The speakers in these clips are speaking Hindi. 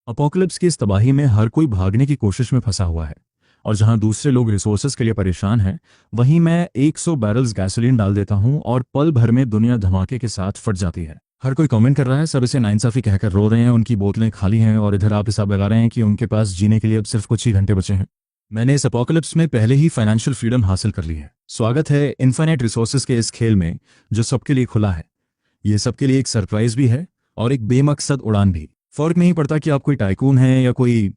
अपोकलिप्स की इस तबाही में हर कोई भागने की कोशिश में फंसा हुआ है, और जहां दूसरे लोग रिसोर्सेज के लिए परेशान हैं, वहीं मैं 100 बैरल्स गैसोलीन डाल देता हूं और पल भर में दुनिया धमाके के साथ फट जाती है। हर कोई कमेंट कर रहा है, सब इसे नाइंसाफी कहकर रो रहे हैं, उनकी बोतलें खाली हैं, और इधर आप हिसाब लगा रहे हैं कि उनके पास जीने के लिए अब सिर्फ कुछ ही घंटे बचे हैं। मैंने इस अपोकलिप्स में पहले ही फाइनेंशियल फ्रीडम हासिल कर ली है। स्वागत है इनफाइनाइट रिसोर्सेज के इस खेल में, जो सबके लिए खुला है। ये सबके लिए एक सरप्राइज भी है और एक बेमकसद उड़ान भी। फर्क नहीं पड़ता कि आप कोई टाइकून है या कोई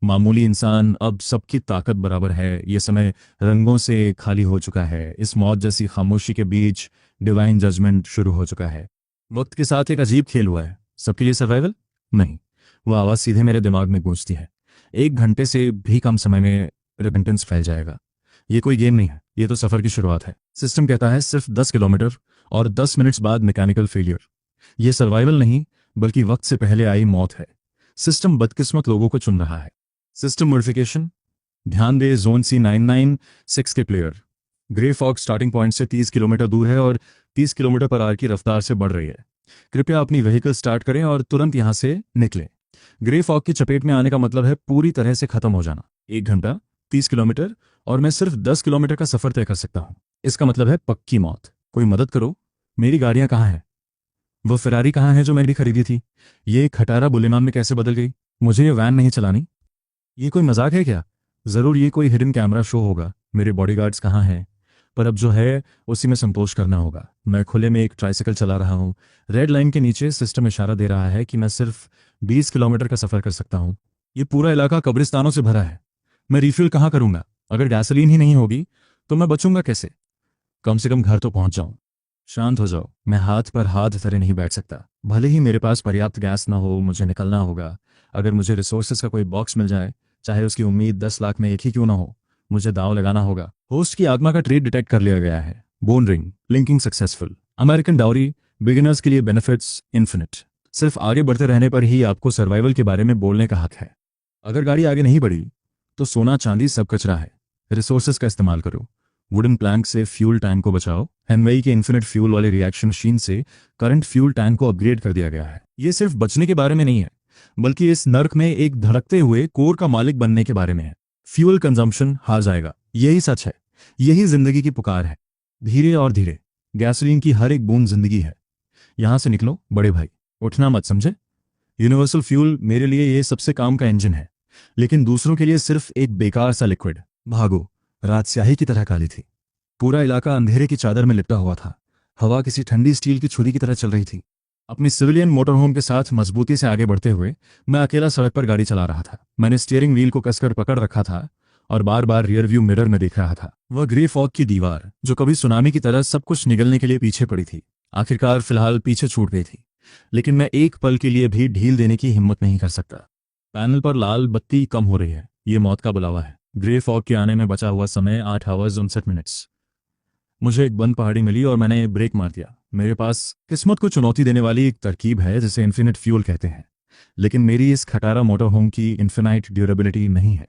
मामूली इंसान, अब सबकी ताकत बराबर है। ये समय रंगों से खाली हो चुका है। इस मौत जैसी खामोशी के बीच डिवाइन जजमेंट शुरू हो चुका है। वक्त के साथ एक अजीब खेल हुआ है। सबके लिए सर्वाइवल नहीं, वो आवाज़ सीधे मेरे दिमाग में गूंजती है। 1 घंटे से भी कम समय में रिपेंटेंस फैल जाएगा। ये कोई गेम नहीं है, ये तो सफ़र की शुरुआत है। सिस्टम कहता है सिर्फ 10 किलोमीटर और 10 मिनट्स बाद मैकेनिकल फेलियर। ये सर्वाइवल नहीं, बल्कि वक्त से पहले आई मौत है। सिस्टम बदकिस्मत लोगों को चुन रहा है। System modification. ध्यान दे, जोन C996 के player. Grey fog starting point से 30 किलोमीटर दूर है और 30 किलोमीटर पर आवर की रफ्तार से बढ़ रही है। कृपया अपनी व्हीकल स्टार्ट करें और तुरंत यहां से निकलें। ग्रे फॉग की चपेट में आने का मतलब है पूरी तरह से खत्म हो जाना। 1 घंटा, 30 किलोमीटर, और मैं सिर्फ 10 किलोमीटर का सफर तय कर सकता हूं। इसका मतलब है पक्की मौत। कोई मदद करो, मेरी गाड़ियां कहाँ हैं? वो फेरारी कहाँ है जो मैंने खरीदी थी? ये खटारा बुलेमान में कैसे बदल गई? मुझे ये वैन नहीं चलानी। ये कोई मजाक है क्या? जरूर ये कोई हिडन कैमरा शो होगा। मेरे बॉडीगार्ड्स कहाँ हैं? पर अब जो है उसी में संतोष करना होगा। मैं खुले में एक ट्राइसाइकिल चला रहा हूँ। रेड लाइन के नीचे सिस्टम इशारा दे रहा है कि मैं सिर्फ 20 किलोमीटर का सफर कर सकता हूँ। ये पूरा इलाका कब्रिस्तानों से भरा है। मैं रिफ्यूल कहाँ करूंगा? अगर गैसोलीन ही नहीं होगी तो मैं बचूंगा कैसे? कम से कम घर तो पहुंच जाऊं। शांत हो जाओ, मैं हाथ पर हाथ धरे नहीं बैठ सकता। भले ही मेरे पास पर्याप्त गैस ना हो, मुझे निकलना होगा। अगर मुझे रिसोर्सेज का कोई बॉक्स मिल जाए, चाहे उसकी उम्मीद 10 लाख में एक ही क्यों ना हो, मुझे दांव लगाना होगा। होस्ट की आत्मा का ट्रेड डिटेक्ट कर लिया गया है। Bone ring linking successful. American dowry, beginners के लिए बेनिफिट्स इन्फिनिट। सिर्फ आगे बढ़ते रहने पर ही आपको सर्वाइवल के बारे में बोलने का हक है। अगर गाड़ी आगे नहीं बढ़ी तो सोना चांदी सब कचरा है। रिसोर्सेज का इस्तेमाल करो। वुडन प्लैंक से फ्यूल टैंक को बचाओ। हेनवेई के इन्फिनिट फ्यूल वाले रिएक्शन मशीन से करंट फ्यूल टैंक को अपग्रेड कर दिया गया है। ये सिर्फ बचने के बारे में नहीं है, बल्कि इस नर्क में एक धड़कते हुए कोर का मालिक बनने के बारे में है। फ्यूल कंजम्पशन हार जाएगा, यही सच है। यही जिंदगी की पुकार है। धीरे और धीरे गैसोलीन की हर एक बूंद जिंदगी है। यहां से निकलो बड़े भाई, उठना मत, समझे? यूनिवर्सल फ्यूल मेरे लिए ये सबसे काम का इंजन है, लेकिन दूसरों के लिए सिर्फ एक बेकार सा लिक्विड। भागो। रात स्याही की तरह काली थी। पूरा इलाका अंधेरे की चादर में लिपटा हुआ था। हवा किसी ठंडी स्टील की छुरी की तरह चल रही थी। अपनी सिविलियन मोटरहोम के साथ मजबूती से आगे बढ़ते हुए मैं अकेला सड़क पर गाड़ी चला रहा था। मैंने स्टीयरिंग व्हील को कसकर पकड़ रखा था और बार बार रियर व्यू मिरर में देख रहा था। वह ग्रे फॉग की दीवार, जो कभी सुनामी की तरह सब कुछ निगलने के लिए पीछे पड़ी थी, आखिरकार फिलहाल पीछे छूट गई थी। लेकिन मैं एक पल के लिए भी ढील देने की हिम्मत नहीं कर सकता। पैनल पर लाल बत्ती कम हो रही है। ये मौत का बुलावा है। ग्रे फॉग के आने में बचा हुआ समय 8 आवर्स 59 मिनट्स। मुझे एक बंद पहाड़ी मिली और मैंने ब्रेक मार दिया। मेरे पास किस्मत को चुनौती देने वाली एक तरकीब है जिसे इन्फिनिट फ्यूल कहते हैं, लेकिन मेरी इस खटारा मोटरहोम की इन्फिनाइट ड्यूरेबिलिटी नहीं है।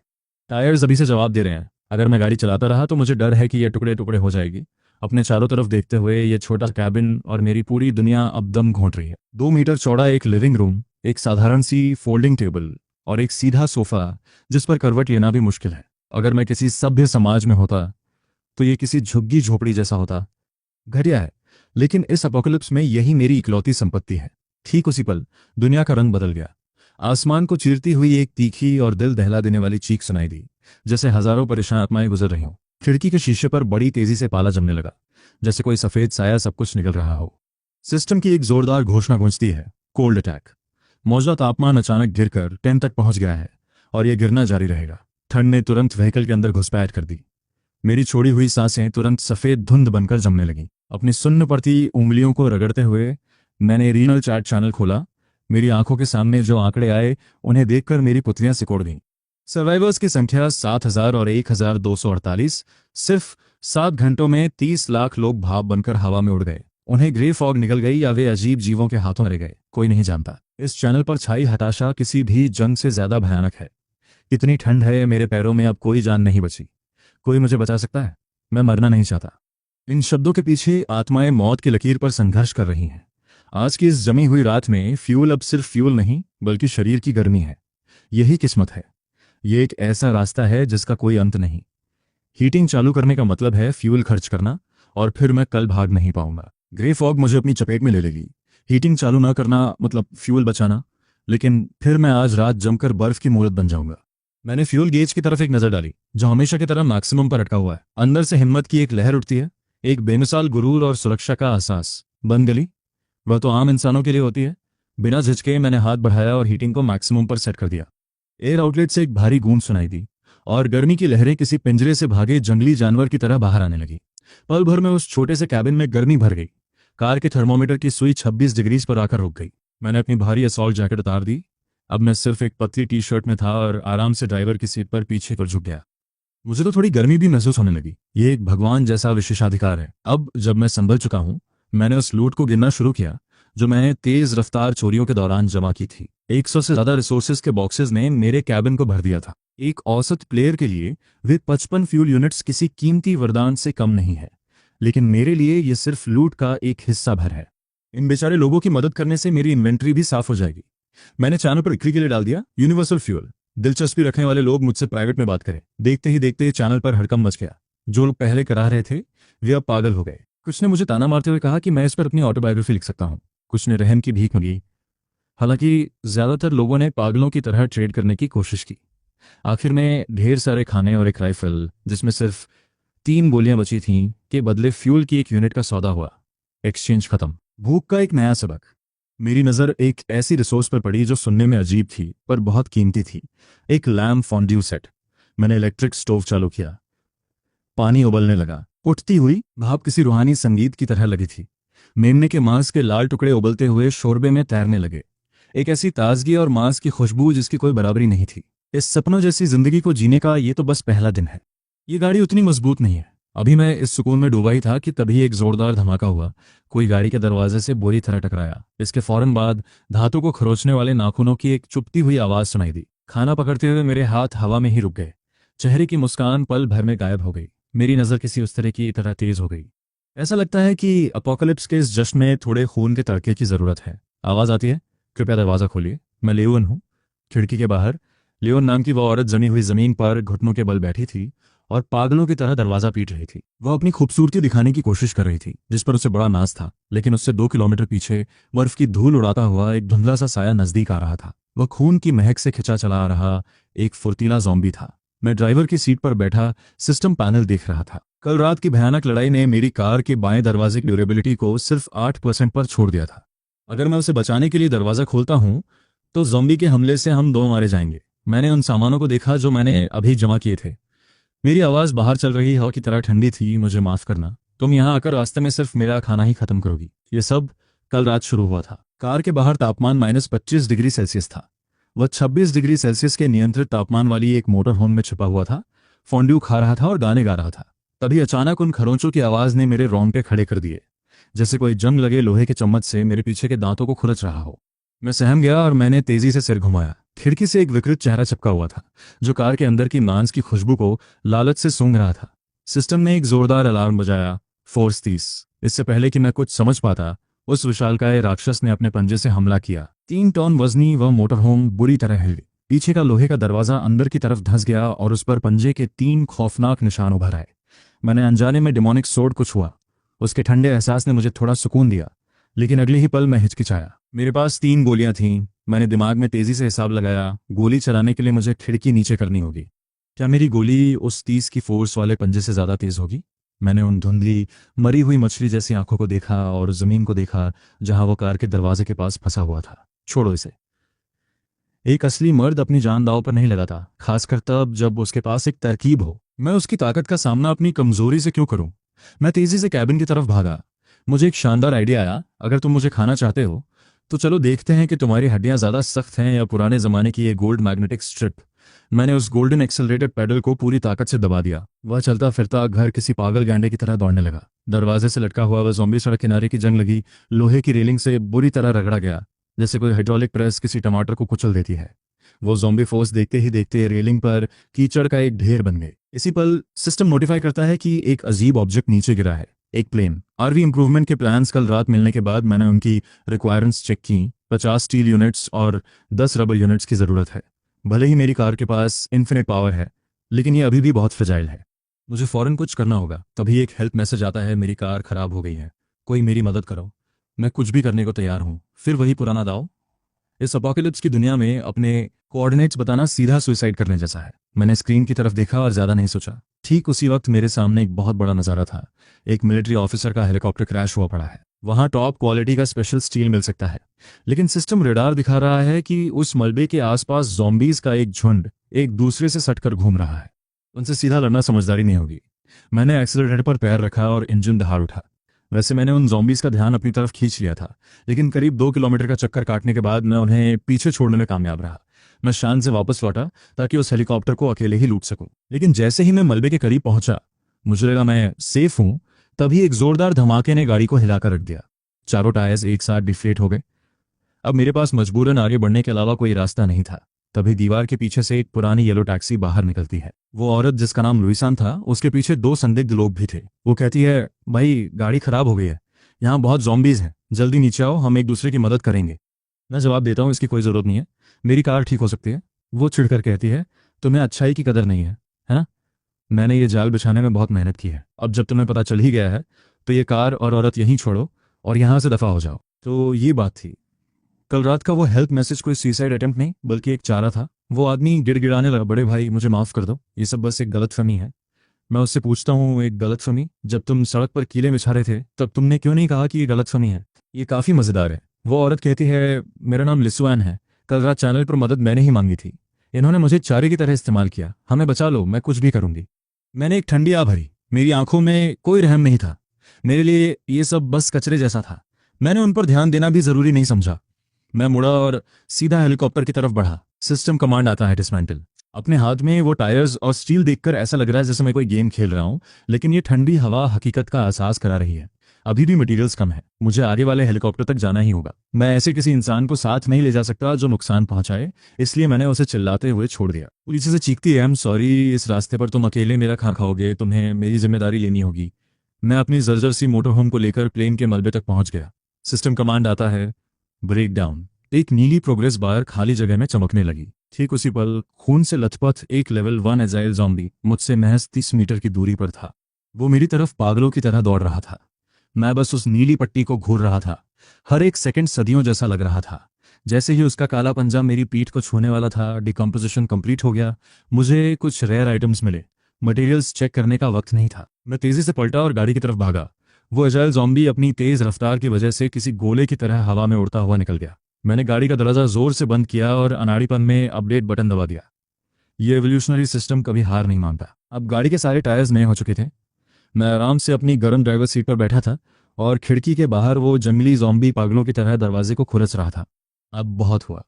टायर्स अभी से जवाब दे रहे हैं। अगर मैं गाड़ी चलाता रहा तो मुझे डर है कि यह टुकड़े टुकड़े हो जाएगी। अपने चारों तरफ देखते हुए ये छोटा कैबिन और मेरी पूरी दुनिया अब दम घोंट रही है। 2 मीटर चौड़ा एक लिविंग रूम, एक साधारण सी फोल्डिंग टेबल और एक सीधा सोफा जिस पर करवट लेना भी मुश्किल है। अगर मैं किसी सभ्य समाज में होता तो ये किसी झुग्गी झोपड़ी जैसा होता। घटिया है, लेकिन इस अपोकलिप्स में यही मेरी इकलौती संपत्ति है। ठीक उसी पल दुनिया का रंग बदल गया। आसमान को चीरती हुई एक तीखी और दिल दहला देने वाली चीख सुनाई दी, जैसे हजारों परेशान आत्माएं गुजर रही हों। खिड़की के शीशे पर बड़ी तेजी से पाला जमने लगा, जैसे कोई सफेद साया सब कुछ निकल रहा हो। सिस्टम की एक जोरदार घोषणा गूंजती है, कोल्ड अटैक। मौजूदा तापमान अचानक गिरकर 10 तक पहुंच गया है और यह गिरना जारी रहेगा। ठंड ने तुरंत व्हीकल के अंदर घुसपैठ कर दी। मेरी छोड़ी हुई सांसें तुरंत सफेद धुंध बनकर जमने लगीं। अपनी सुन्न पड़ती उंगलियों को रगड़ते हुए मैंने रीजनल चैट चैनल खोला। मेरी आंखों के सामने जो आंकड़े आए उन्हें देखकर मेरी पुतलियां सिकोड़ गईं। सर्वाइवर्स की संख्या 7,000 और 1,248। सिर्फ 7 घंटों में 30 लाख लोग भाप बनकर हवा में उड़ गए। उन्हें ग्रे फॉग निकल गई या वे अजीब जीवों के हाथों मरे गए, कोई नहीं जानता। इस चैनल पर छाई हताशा किसी भी जंग से ज्यादा भयानक है। इतनी ठंड है, मेरे पैरों में अब कोई जान नहीं बची। कोई मुझे बचा सकता है? मैं मरना नहीं चाहता। इन शब्दों के पीछे आत्माएं मौत की लकीर पर संघर्ष कर रही हैं। आज की इस जमी हुई रात में फ्यूल अब सिर्फ फ्यूल नहीं, बल्कि शरीर की गर्मी है। यही किस्मत है। ये एक ऐसा रास्ता है जिसका कोई अंत नहीं। हीटिंग चालू करने का मतलब है फ्यूल खर्च करना, और फिर मैं कल भाग नहीं पाऊंगा। ग्रे फॉग मुझे अपनी चपेट में ले लेगी। हीटिंग चालू ना करना मतलब फ्यूल बचाना, लेकिन फिर मैं आज रात जमकर बर्फ की मूरत बन जाऊंगा। मैंने फ्यूल गेज की तरफ एक नजर डाली, जो हमेशा की तरह मैक्सिमम पर अटका हुआ है। अंदर से हिम्मत की एक लहर उठती है, एक बेमिसाल गुरूर और सुरक्षा का एहसास। बंद गली, वह तो आम इंसानों के लिए होती है। बिना झिझके मैंने हाथ बढ़ाया और हीटिंग को मैक्सिमम पर सेट कर दिया। एयर आउटलेट से एक भारी गूंज सुनाई दी और गर्मी की लहरें किसी पिंजरे से भागे जंगली जानवर की तरह बाहर आने लगी। पल भर में उस छोटे से कैबिन में गर्मी भर गई। कार के थर्मोमीटर की सुई 26 डिग्रीज पर आकर रुक गई। मैंने अपनी भारी असॉल्ट जैकेट उतार दी। अब मैं सिर्फ एक पतली टी शर्ट में था और आराम से ड्राइवर की सीट पर पीछे कर झुक गया। मुझे तो थोड़ी गर्मी भी महसूस होने लगी। ये एक भगवान जैसा विशेषाधिकार है। अब जब मैं संभल चुका हूं, मैंने उस लूट को गिनना शुरू किया जो मैंने तेज रफ्तार चोरियों के दौरान जमा की थी। 100 से ज्यादा रिसोर्सेज के बॉक्सेस ने मेरे कैबिन को भर दिया था। एक औसत प्लेयर के लिए वे 55 फ्यूल यूनिट्स किसी कीमती वरदान से कम नहीं है, लेकिन मेरे लिए ये सिर्फ लूट का एक हिस्सा भर है। इन बेचारे लोगों की मदद करने से मेरी इन्वेंट्री भी साफ हो जाएगी। मैंने चैनल पर बिक्री के लिए डाल दिया यूनिवर्सल फ्यूल। दिलचस्पी रखने वाले लोग मुझसे प्राइवेट में बात करें। देखते ही देखते चैनल पर हड़कंप मच गया। जो लोग पहले करा रहे थे वे अब पागल हो गए। कुछ ने मुझे ताना मारते हुए कहा कि मैं इस पर अपनी ऑटोबायोग्राफी लिख सकता हूं। कुछ ने रहम की भीख मांगी। हालांकि ज्यादातर लोगों ने पागलों की तरह ट्रेड करने की कोशिश की। आखिर में ढेर सारे खाने और एक राइफल जिसमें सिर्फ 3 गोलियां बची थीं के बदले फ्यूल की एक यूनिट का सौदा हुआ। एक्सचेंज खत्म। भूख का एक नया सबक। मेरी नज़र एक ऐसी रिसोर्स पर पड़ी जो सुनने में अजीब थी पर बहुत कीमती थी। एक लैम्प फॉन्ड्यू सेट। मैंने इलेक्ट्रिक स्टोव चालू किया। पानी उबलने लगा। उठती हुई भाप किसी रूहानी संगीत की तरह लगी थी। मेमने के मांस के लाल टुकड़े उबलते हुए शोरबे में तैरने लगे। एक ऐसी ताजगी और मांस की खुशबू जिसकी कोई बराबरी नहीं थी। इस सपनों जैसी जिंदगी को जीने का ये तो बस पहला दिन है। ये गाड़ी उतनी मजबूत नहीं है। अभी मैं इस सुकून में डूबा ही था कि तभी एक जोरदार धमाका हुआ। कोई गाड़ी के दरवाजे से बुरी तरह टकराया। इसके फौरन बाद धातु को खरोचने वाले नाखूनों की एक चुपती हुई आवाज सुनाई दी। खाना पकड़ते हुए मेरे हाथ हवा में ही रुक गए। चेहरे की मुस्कान पल भर में गायब हो गई। मेरी नजर किसी उस तरह की तरह तेज हो गई। ऐसा लगता है कि अपोकलिप्स के इस जश्न में थोड़े खून के तड़के की जरूरत है। आवाज आती है, कृपया दरवाजा खोलिए। मैं लेवन हूँ। खिड़की के बाहर लियोन नाम की वह औरत जमी हुई जमीन पर घुटनों के बल बैठी थी और पागलों की तरह दरवाजा पीट रही थी। वह अपनी खूबसूरती दिखाने की कोशिश कर रही थी, जिस पर उसे बड़ा नाज था, लेकिन उससे 2 किलोमीटर पीछे बर्फ की धूल उड़ाता हुआ एक धुंधला सा साया नजदीक आ रहा था। वह खून की महक से खिंचा चला आ रहा एक फुर्तीला ज़ॉम्बी था। मैं ड्राइवर की सीट पर बैठा सिस्टम पैनल देख रहा था। कल रात की भयानक लड़ाई ने मेरी कार के बाएं दरवाजे की ड्यूरेबिलिटी को सिर्फ 8% पर छोड़ दिया था। अगर मैं उसे बचाने के लिए दरवाजा खोलता हूं तो ज़ॉम्बी के हमले से हम 2 मारे जाएंगे। मैंने उन सामानों को देखा जो मैंने अभी जमा किए थे। मेरी आवाज बाहर चल रही हवा की तरह ठंडी थी। मुझे माफ करना, तुम यहाँ आकर रास्ते में सिर्फ मेरा खाना ही खत्म करोगी। ये सब कल रात शुरू हुआ था। कार के बाहर तापमान -25 डिग्री सेल्सियस था। वह 26 डिग्री सेल्सियस के नियंत्रित तापमान वाली एक मोटर होम में छिपा हुआ था, फोंड्यू खा रहा था और गाने गा रहा था। तभी अचानक उन खरोंचों की आवाज ने मेरे रोंगटे खड़े कर दिए, जैसे कोई जंग लगे लोहे के चम्मच से मेरे पीछे के दांतों को खुरच रहा हो। मैं सहम गया और मैंने तेजी से सिर घुमाया। खिड़की से एक विकृत चेहरा चिपका हुआ था, जो कार के अंदर की मांस की खुशबू को लालच से सूंघ रहा था। सिस्टम ने एक जोरदार अलार्म बजाया, फोर्स 30। इससे पहले कि मैं कुछ समझ पाता, उस विशालकाय राक्षस ने अपने पंजे से हमला किया। 3 टन वजनी वह मोटरहोम बुरी तरह हिल गई। पीछे का लोहे का दरवाजा अंदर की तरफ धंस गया और उस पर पंजे के 3 खौफनाक निशान उभर आए। मैंने अनजाने में डेमोनिक सोर्ड कुछ हुआ। उसके ठंडे एहसास ने मुझे थोड़ा सुकून दिया, लेकिन अगले ही पल मैं हिचकिचाया। मेरे पास 3 गोलियां थीं। मैंने दिमाग में तेजी से हिसाब लगाया। गोली चलाने के लिए मुझे खिड़की नीचे करनी होगी। क्या मेरी गोली उस 30 की फोर्स वाले पंजे से ज्यादा तेज होगी? मैंने उन धुंधली मरी हुई मछली जैसी आंखों को देखा और जमीन को देखा जहां वो कार के दरवाजे के पास फंसा हुआ था। छोड़ो इसे। एक असली मर्द अपनी जान दांव पर नहीं लगाता, खासकर तब जब उसके पास एक तरकीब हो। मैं उसकी ताकत का सामना अपनी कमजोरी से क्यों करूं? मैं तेजी से कैबिन की तरफ भागा। मुझे एक शानदार आइडिया आया। अगर तुम मुझे खाना चाहते हो तो चलो देखते हैं कि तुम्हारी हड्डियां ज्यादा सख्त हैं या पुराने जमाने की ये गोल्ड मैग्नेटिक स्ट्रिप। मैंने उस गोल्डन एक्सेलरेटेड पैडल को पूरी ताकत से दबा दिया। वह चलता फिरता घर किसी पागल गांडे की तरह दौड़ने लगा। दरवाजे से लटका हुआ वह ज़ॉम्बी सड़क किनारे की जंग लगी लोहे की रेलिंग से बुरी तरह रगड़ा गया, जैसे कोई हाइड्रोलिक प्रेस किसी टमाटर को कुचल देती है। वो ज़ॉम्बी फोर्स देखते ही देखते रेलिंग पर कीचड़ का एक ढेर बन गए। इसी पल सिस्टम नोटिफाई करता है कि एक अजीब ऑब्जेक्ट नीचे गिरा है। एक प्लेन। आरवी इंप्रूवमेंट के प्लान्स कल रात मिलने के बाद मैंने उनकी रिक्वायरमेंट्स चेक की। 50 स्टील यूनिट्स और 10 रबर यूनिट्स की जरूरत है। भले ही मेरी कार के पास इन्फिनिट पावर है, लेकिन ये अभी भी बहुत फ्रेजाइल है। मुझे फ़ौरन कुछ करना होगा। तभी एक हेल्प मैसेज आता है, मेरी कार खराब हो गई है, कोई मेरी मदद करो। मैं कुछ भी करने को तैयार हूँ। फिर वही पुराना दाव। इस अपोकलिप्स की दुनिया में अपने कोऑर्डिनेट्स बताना सीधा सुसाइड करने जैसा है। मैंने स्क्रीन की तरफ देखा और ज़्यादा नहीं सोचा। ठीक उसी वक्त मेरे सामने एक बहुत बड़ा नज़ारा था। एक मिलिट्री ऑफिसर का हेलीकॉप्टर क्रैश हुआ पड़ा है। वहाँ टॉप क्वालिटी का स्पेशल स्टील मिल सकता है, लेकिन सिस्टम रेडार दिखा रहा है कि उस मलबे के आसपास ज़ॉम्बीज का एक झुंड एक दूसरे से सटकर घूम रहा है। उनसे सीधा लड़ना समझदारी नहीं होगी। मैंने एक्सीलरेटर पर पैर रखा और इंजन दहाड़ उठा। वैसे मैंने उन ज़ॉम्बीज का ध्यान अपनी तरफ खींच लिया था, लेकिन करीब 2 किलोमीटर का चक्कर काटने के बाद मैं उन्हें पीछे छोड़ने में कामयाब रहा। मैं शान से वापस लौटा ताकि उस हेलीकॉप्टर को अकेले ही लूट सकूं। लेकिन जैसे ही मैं मलबे के करीब पहुंचा, मुझे लगा मैं सेफ हूं, तभी एक जोरदार धमाके ने गाड़ी को हिलाकर रख दिया। चारों टायर्स एक साथ डिफ्लेट हो गए। अब मेरे पास मजबूरन आगे बढ़ने के अलावा कोई रास्ता नहीं था। तभी दीवार के पीछे से एक पुरानी येलो टैक्सी बाहर निकलती है। वो औरत जिसका नाम लुइसान था, उसके पीछे 2 संदिग्ध लोग भी थे। वो कहती है, भाई गाड़ी खराब हो गई है, यहाँ बहुत ज़ॉम्बीज हैं, जल्दी नीचे आओ, हम एक दूसरे की मदद करेंगे। मैं जवाब देता हूँ, इसकी कोई ज़रूरत नहीं है, मेरी कार ठीक हो सकती है। वो चिढ़कर कहती है, तुम्हें अच्छाई की कदर नहीं है ना? मैंने ये जाल बिछाने में बहुत मेहनत की है। अब जब तुम्हें पता चल ही गया है, तो ये कार और औरत यहीं छोड़ो और यहाँ से दफ़ा हो जाओ। तो ये बात थी। कल रात का वो हेल्प मैसेज कोई सुसाइड अटेम्प्ट नहीं, बल्कि एक चारा था। वो आदमी गिड़गिड़ाने लगा, बड़े भाई मुझे माफ़ कर दो, ये सब बस एक गलतफहमी है। मैं उससे पूछता हूँ, एक गलतफहमी? जब तुम सड़क पर कीले बिछा रहे थे, तब तुमने क्यों नहीं कहा कि ये गलतफहमी है? ये काफ़ी मज़ेदार है। वो औरत कहती है, मेरा नाम लिसुआन है, कल रात चैनल पर मदद मैंने ही मांगी थी। इन्होंने मुझे चारे की तरह इस्तेमाल किया। हमें बचा लो, मैं कुछ भी करूंगी। मैंने एक ठंडी आ भरी। मेरी आंखों में कोई रहम नहीं था। मेरे लिए ये सब बस कचरे जैसा था। मैंने उन पर ध्यान देना भी जरूरी नहीं समझा। मैं मुड़ा और सीधा हेलीकॉप्टर की तरफ बढ़ा। सिस्टम कमांड आता है, डिसमेंटल। अपने हाथ में वो टायर्स और स्टील देखकर ऐसा लग रहा है जैसे मैं कोई गेम खेल रहा हूं, लेकिन ये ठंडी हवा हकीकत का एहसास करा रही है। अभी भी मटेरियल्स कम है, मुझे आगे वाले हेलीकॉप्टर तक जाना ही होगा। मैं ऐसे किसी इंसान को साथ नहीं ले जा सकता जो नुकसान पहुंचाए, इसलिए मैंने उसे चिल्लाते हुए छोड़ दिया। वो पीछे से चीखती है, आई एम सॉरी, इस रास्ते पर तुम अकेले मेरा खा खाओगे, तुम्हें मेरी जिम्मेदारी लेनी होगी। मैं अपनी जर्जर सी मोटर होम को लेकर प्लेन के मलबे तक पहुंच गया। सिस्टम कमांड आता है, ब्रेक डाउन। एक नीली प्रोग्रेस बार खाली जगह में चमकने लगी। ठीक उसी पल खून से लथपथ एक लेवल 1 एजाइल ज़ॉम्बी मुझसे महज 30 मीटर की दूरी पर था। वो मेरी तरफ पागलों की तरह दौड़ रहा था। मैं बस उस नीली पट्टी को घूर रहा था। हर एक सेकंड सदियों जैसा लग रहा था। जैसे ही उसका काला पंजा मेरी पीठ को छूने वाला था, डिकम्पोजिशन कंप्लीट हो गया। मुझे कुछ रेयर आइटम्स मिले। मटेरियल्स चेक करने का वक्त नहीं था। मैं तेजी से पलटा और गाड़ी की तरफ भागा। वो एजाइल ज़ॉम्बी अपनी तेज रफ्तार की वजह से किसी गोले की तरह हवा में उड़ता हुआ निकल गया। मैंने गाड़ी का दरवाजा जोर से बंद किया और अनाड़ीपन में अपडेट बटन दबा दिया। ये एवोल्यूशनरी सिस्टम कभी हार नहीं मानता। अब गाड़ी के सारे टायर्स नए हो चुके थे। मैं आराम से अपनी गर्म ड्राइवर सीट पर बैठा था और खिड़की के बाहर वो जंगली ज़ॉम्बी पागलों की तरह दरवाजे को खुरच रहा था। अब बहुत हुआ।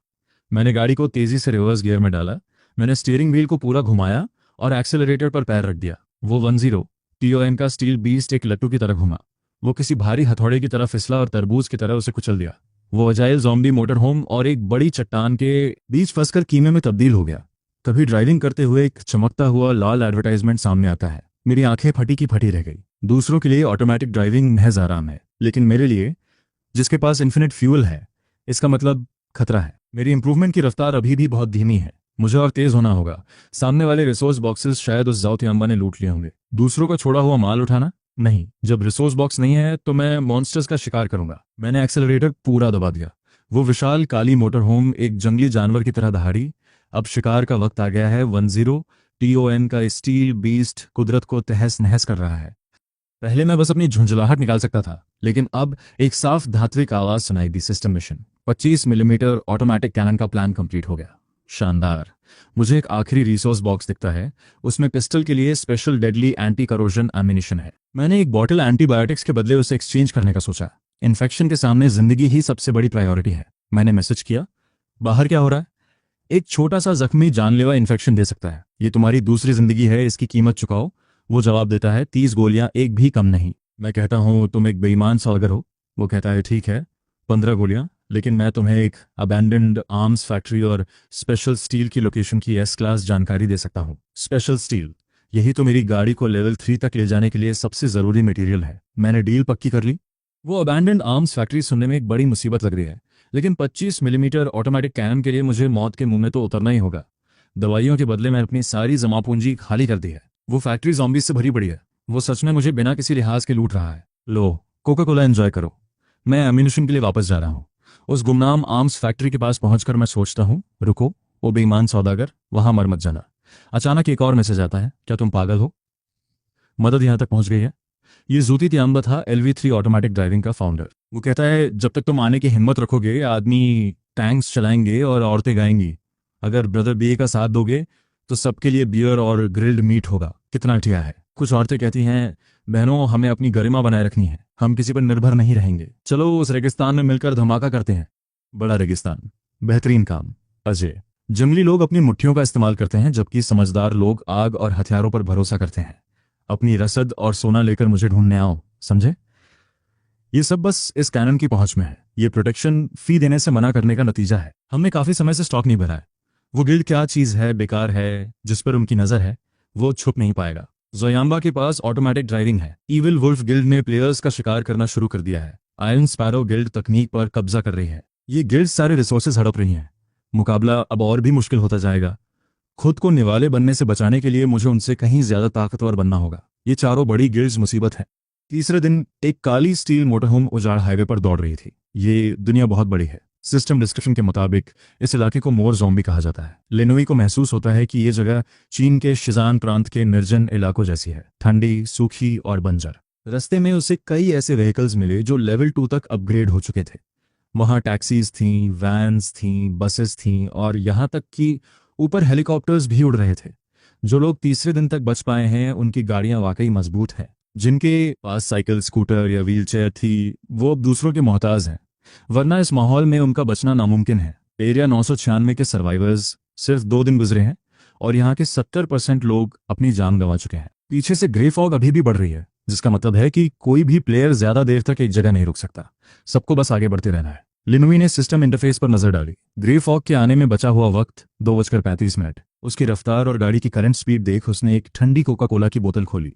मैंने गाड़ी को तेजी से रिवर्स गियर में डाला। मैंने स्टीयरिंग व्हील को पूरा घुमाया और एक्सेलरेटर पर पैर रख दिया। वो 10 TON का स्टील बीस्ट एक लट्टू की तरह घुमा। वो किसी भारी हथौड़े की तरह फिसला और तरबूज की तरह उसे कुचल दिया। वो अजाइल ज़ॉम्बी मोटर होम और एक बड़ी चट्टान के बीच फंसकर कीमे में तब्दील हो गया। तभी ड्राइविंग करते हुए एक चमकता हुआ लाल एडवर्टाइजमेंट सामने आता है। मेरी आंखें फटी की फटी रह गई। दूसरों के लिए ऑटोमेटिक ड्राइविंग महज आराम है, लेकिन मेरे लिए, जिसके पास इन्फिनिट फ्यूल है, इसका मतलब खतरा है। मेरी इंप्रूवमेंट की रफ्तार अभी भी बहुत धीमी है। मुझे और तेज होना होगा। सामने वाले रिसोर्स बॉक्सेस शायद उस जाओ तियांबा ने लूट लिए होंगे। दूसरों का छोड़ा हुआ माल उठाना नहीं। जब रिसोर्स बॉक्स नहीं है तो मैं मॉन्स्टर्स का शिकार करूंगा। मैंने एक्सेलरेटर पूरा दबा दिया। वो विशाल काली मोटर होम एक जंगली जानवर की तरह दहाड़ी। अब शिकार का वक्त आ गया है। 10 TON का स्टील बीस्ट कुदरत को तहस नहस कर रहा है। पहले मैं बस अपनी झुंझलाहट निकाल सकता था, लेकिन अब एक साफ धात्विक आवाज सुनाई दी। System mission 25 millimetre automatic cannon का प्लान कंप्लीट हो गया। शानदार। मुझे एक आखिरी रिसोर्स बॉक्स दिखता है। उसमें पिस्टल के लिए स्पेशल डेडली एंटी करोजन एमिनिशन है। मैंने एक बॉटल एंटीबायोटिक्स के बदले उसे एक्सचेंज करने का सोचा। इन्फेक्शन के सामने जिंदगी ही सबसे बड़ी प्रायोरिटी है। मैंने मैसेज किया, बाहर क्या हो रहा है? एक छोटा सा जख्मी जानलेवा इन्फेक्शन दे सकता है। ये तुम्हारी दूसरी जिंदगी है, इसकी कीमत चुकाओ। वो जवाब देता है, 30 गोलियां, एक भी कम नहीं। मैं कहता हूं, तुम एक बेईमान सौदागर हो। वो कहता है, ठीक है 15 गोलियां, लेकिन मैं तुम्हें एक अबैंडन्ड आर्म्स फैक्ट्री और स्पेशल स्टील की लोकेशन की S क्लास जानकारी दे सकता हूँ। स्पेशल स्टील, यही तो मेरी गाड़ी को लेवल 3 तक ले जाने के लिए सबसे ज़रूरी मटेरियल है। मैंने डील पक्की कर ली। वो अबैंडन्ड आर्म्स फैक्ट्री सुनने में एक बड़ी मुसीबत लग रही है, लेकिन 25 मिलीमीटर ऑटोमेटिक कैनन के लिए मुझे मौत के मुंह में तो उतरना ही होगा। दवाइयों के बदले मैं अपनी सारी जमा पूंजी खाली कर दी है। वो फैक्ट्री ज़ॉम्बीज से भरी पड़ी है। वो सच में मुझे बिना किसी लिहाज के लूट रहा है। लो, कोका कोला एंजॉय करो। मैं एम्यूनिशन के लिए वापस जा रहा हूँ। उस गुमनाम आर्म्स फैक्ट्री के पास पहुंचकर मैं सोचता हूँ, रुको, वो बेईमान सौदागर, वहां मर मत जाना। अचानक एक और मैसेज आता है, क्या तुम पागल हो? मदद यहां तक पहुंच गई है। ये जूती तियांबा था, LV3 ऑटोमेटिक ड्राइविंग का फाउंडर। वो कहता है, जब तक तुम आने की हिम्मत रखोगे आदमी टैंक्स चलाएंगे और औरतें गाएंगी। अगर ब्रदर BA का साथ दोगे तो सबके लिए बियर और ग्रिल्ड मीट होगा। कितना घटिया है। कुछ औरतें कहती हैं, बहनों हमें अपनी गरिमा बनाए रखनी है, हम किसी पर निर्भर नहीं रहेंगे। चलो उस रेगिस्तान में मिलकर धमाका करते हैं। बड़ा रेगिस्तान, बेहतरीन काम। अजय, जंगली लोग अपनी मुट्ठियों का इस्तेमाल करते हैं जबकि समझदार लोग आग और हथियारों पर भरोसा करते हैं। अपनी रसद और सोना लेकर मुझे ढूंढने आओ, समझे? ये सब बस इस कैनन की पहुंच में है। ये प्रोटेक्शन फी देने से मना करने का नतीजा है। हमने काफी समय से स्टॉक नहीं भरा है। वो गिल्ड क्या चीज है, बेकार है, जिस पर उनकी नजर है वो छुप नहीं पाएगा। जोयांबा के पास ऑटोमेटिक ड्राइविंग है। इविल वुल्फ गिल्ड ने प्लेयर्स का शिकार करना शुरू कर दिया है। आयरन स्पैरो गिल्ड तकनीक पर कब्जा कर रही है। ये गिल्ड सारे रिसोर्सेज हड़प रही हैं। मुकाबला अब और भी मुश्किल होता जाएगा। खुद को निवाले बनने से बचाने के लिए मुझे उनसे कहीं ज्यादा ताकतवर बनना होगा। ये चारों बड़ी गिल्ड्स मुसीबत है। तीसरे दिन एक काली स्टील मोटरहोम उजाड़ हाईवे पर दौड़ रही थी। ये दुनिया बहुत बड़ी है। सिस्टम डिस्क्रिप्शन के मुताबिक इस इलाके को मोर ज़ॉम्बी कहा जाता है। लिनोई को महसूस होता है कि ये जगह चीन के शिजान प्रांत के निर्जन इलाकों जैसी है, ठंडी, सूखी और बंजर। रास्ते में उसे कई ऐसे व्हीकल्स मिले जो लेवल 2 तक अपग्रेड हो चुके थे। वहां टैक्सीज थीं, वैन्स थीं, बसेस थीं और यहाँ तक कि ऊपर हेलीकॉप्टर्स भी उड़ रहे थे। जो लोग तीसरे दिन तक बच पाए हैं उनकी गाड़ियां वाकई मजबूत हैं। जिनके पास साइकिल, स्कूटर या व्हीलचेयर थी वो अब दूसरों के मोहताज हैं, वरना इस माहौल में उनका बचना नामुमकिन है। एरिया 996 के सर्वाइवर्स सिर्फ 2 दिन गुजरे हैं और यहाँ के 70% लोग अपनी जान गंवा चुके हैं। पीछे से ग्रे फॉग अभी भी बढ़ रही है, जिसका मतलब है कि कोई भी प्लेयर ज्यादा देर तक एक जगह नहीं रुक सकता। सबको बस आगे बढ़ते रहना है। लिनोई ने सिस्टम इंटरफेस पर नजर डाली। ग्रे फॉग के आने में बचा हुआ वक्त 2:35। उसकी रफ्तार और गाड़ी की करंट स्पीड देख उसने एक ठंडी कोका कोला की बोतल खोली।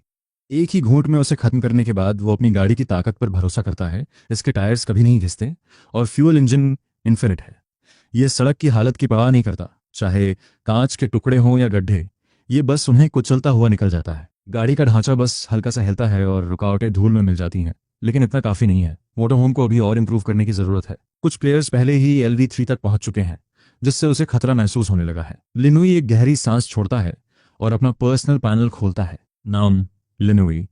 एक ही घूंट में उसे खत्म करने के बाद वो अपनी गाड़ी की ताकत पर भरोसा करता है। इसके टायर्स कभी नहीं घिसते और फ्यूल इंजन इन्फिनिट है। ये सड़क की हालत की परवाह नहीं करता, चाहे कांच के टुकड़े हों या गड्ढे, ये बस उन्हें कुचलता हुआ निकल जाता है। गाड़ी का ढांचा बस हल्का सा हिलता है और रुकावटें धूल में मिल जाती हैं, लेकिन इतना काफी नहीं है। मोटरहोम को अभी और इंप्रूव करने की जरूरत है। कुछ प्लेयर्स पहले ही LV3 तक पहुंच चुके हैं, जिससे उसे खतरा महसूस होने लगा है। लिनोई एक गहरी सांस छोड़ता है और अपना पर्सनल पैनल खोलता है। नाम लिनोई,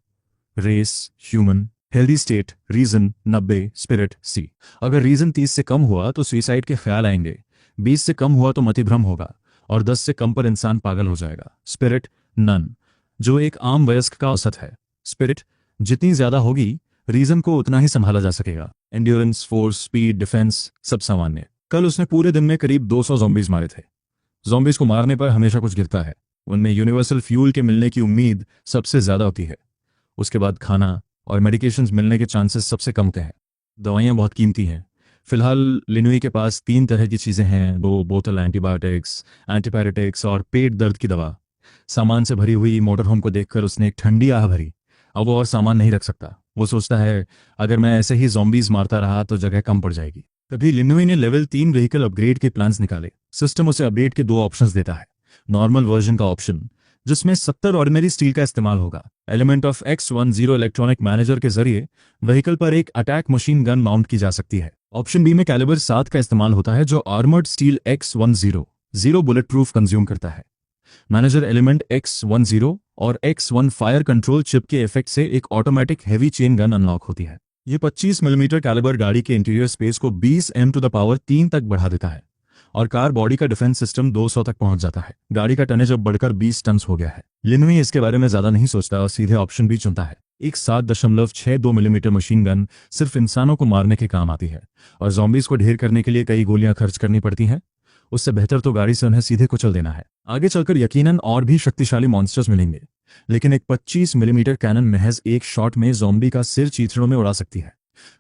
race human, healthy state region 90, spirit C। अगर रीजन 30 से कम हुआ तो सुसाइड के ख्याल आएंगे, 20 से कम हुआ तो मतिभ्रम होगा और 10 से कम पर इंसान पागल हो जाएगा। स्पिरिट नन, जो एक आम वयस्क का औसत है। स्पिरिट जितनी ज्यादा होगी रीजन को उतना ही संभाला जा सकेगा। एंड्योरेंस, फोर्स, स्पीड, डिफेंस सब सामान्य। कल उसने पूरे दिन में करीब 200 ज़ॉम्बीज मारे थे। ज़ॉम्बीज को मारने पर हमेशा कुछ गिरता है। उनमें यूनिवर्सल फ्यूल के मिलने की उम्मीद सबसे ज्यादा होती है। उसके बाद खाना और मेडिकेशंस मिलने के चांसेस सबसे कम होते हैं। दवाइयाँ बहुत कीमती हैं। फिलहाल लिनोई के पास 3 तरह की चीज़ें हैं, 2 बोतल एंटीबायोटिक्स, एंटीपायरेटिक्स और पेट दर्द की दवा। सामान से भरी हुई मोटरहोम को देखकर उसने एक ठंडी आह भरी। अब वो और सामान नहीं रख सकता। वो सोचता है, अगर मैं ऐसे ही ज़ॉम्बीज मारता रहा तो जगह कम पड़ जाएगी। तभी लिनोई ने लेवल 3 व्हीकल अपग्रेड के प्लान्स निकाले। सिस्टम उसे अपडेट के 2 ऑप्शंस देता है। नॉर्मल वर्जन का ऑप्शन, जिसमें 70 ऑर्डिनरी स्टील का इस्तेमाल होगा। Element of X10 electronic manager के जरिए व्हीकल पर एक अटैक मशीन गन माउंट की जा सकती है। ऑप्शन बी में कैलिबर 7 का इस्तेमाल होता है, जो armoured steel X10 bullet proof consume करता है। मैनेजर एलिमेंट X10 और X1 फायर कंट्रोल चिप के इफेक्ट से एक automatic heavy chain gun unlock होती है। ये 25 मिलीमीटर कैलिबर गाड़ी के इंटीरियर स्पेस को 20 M⁻³ तक बढ़ा देता है और कार बॉडी का डिफेंस सिस्टम 200 तक पहुंच जाता है। गाड़ी का टनेज अब बढ़कर 20 टन हो गया है। लिनोई इसके बारे में ज्यादा नहीं सोचता और सीधे ऑप्शन बी चुनता है। एक 7.62 मिलीमीटर मशीन गन सिर्फ इंसानों को मारने के काम आती है और ज़ॉम्बीज को ढेर करने के लिए कई गोलियां खर्च करनी पड़ती हैं। उससे बेहतर तो गाड़ी से उन्हें सीधे कुचल देना है। आगे चलकर यकीनन और भी शक्तिशाली मॉन्स्टर्स मिलेंगे, लेकिन एक 25 मिलीमीटर कैनन महज एक शॉट में ज़ॉम्बी का सिर चीथड़ों में उड़ा सकती है।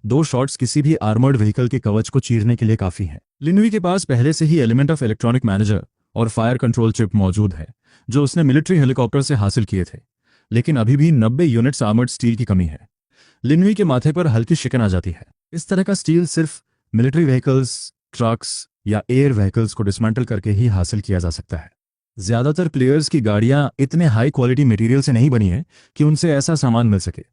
2 शॉट्स किसी भी आर्मर्ड व्हीकल के कवच को चीरने के लिए काफी है। लिनोई के पास पहले से ही एलिमेंट ऑफ इलेक्ट्रॉनिक मैनेजर और फायर कंट्रोल चिप मौजूद है, जो उसने मिलिट्री हेलीकॉप्टर से हासिल किए थे, लेकिन अभी भी 90 यूनिट्स आर्मर्ड स्टील की कमी है। लिनोई के माथे पर हल्की शिकन आ जाती है। इस तरह का स्टील सिर्फ मिलिट्री व्हीकल्स, ट्रक्स या एयर व्हीकल्स को डिसमेंटल करके ही हासिल किया जा सकता है। ज्यादातर प्लेयर्स की गाड़ियां इतने हाई क्वालिटी मटेरियल से नहीं बनी है कि उनसे ऐसा सामान मिल सके।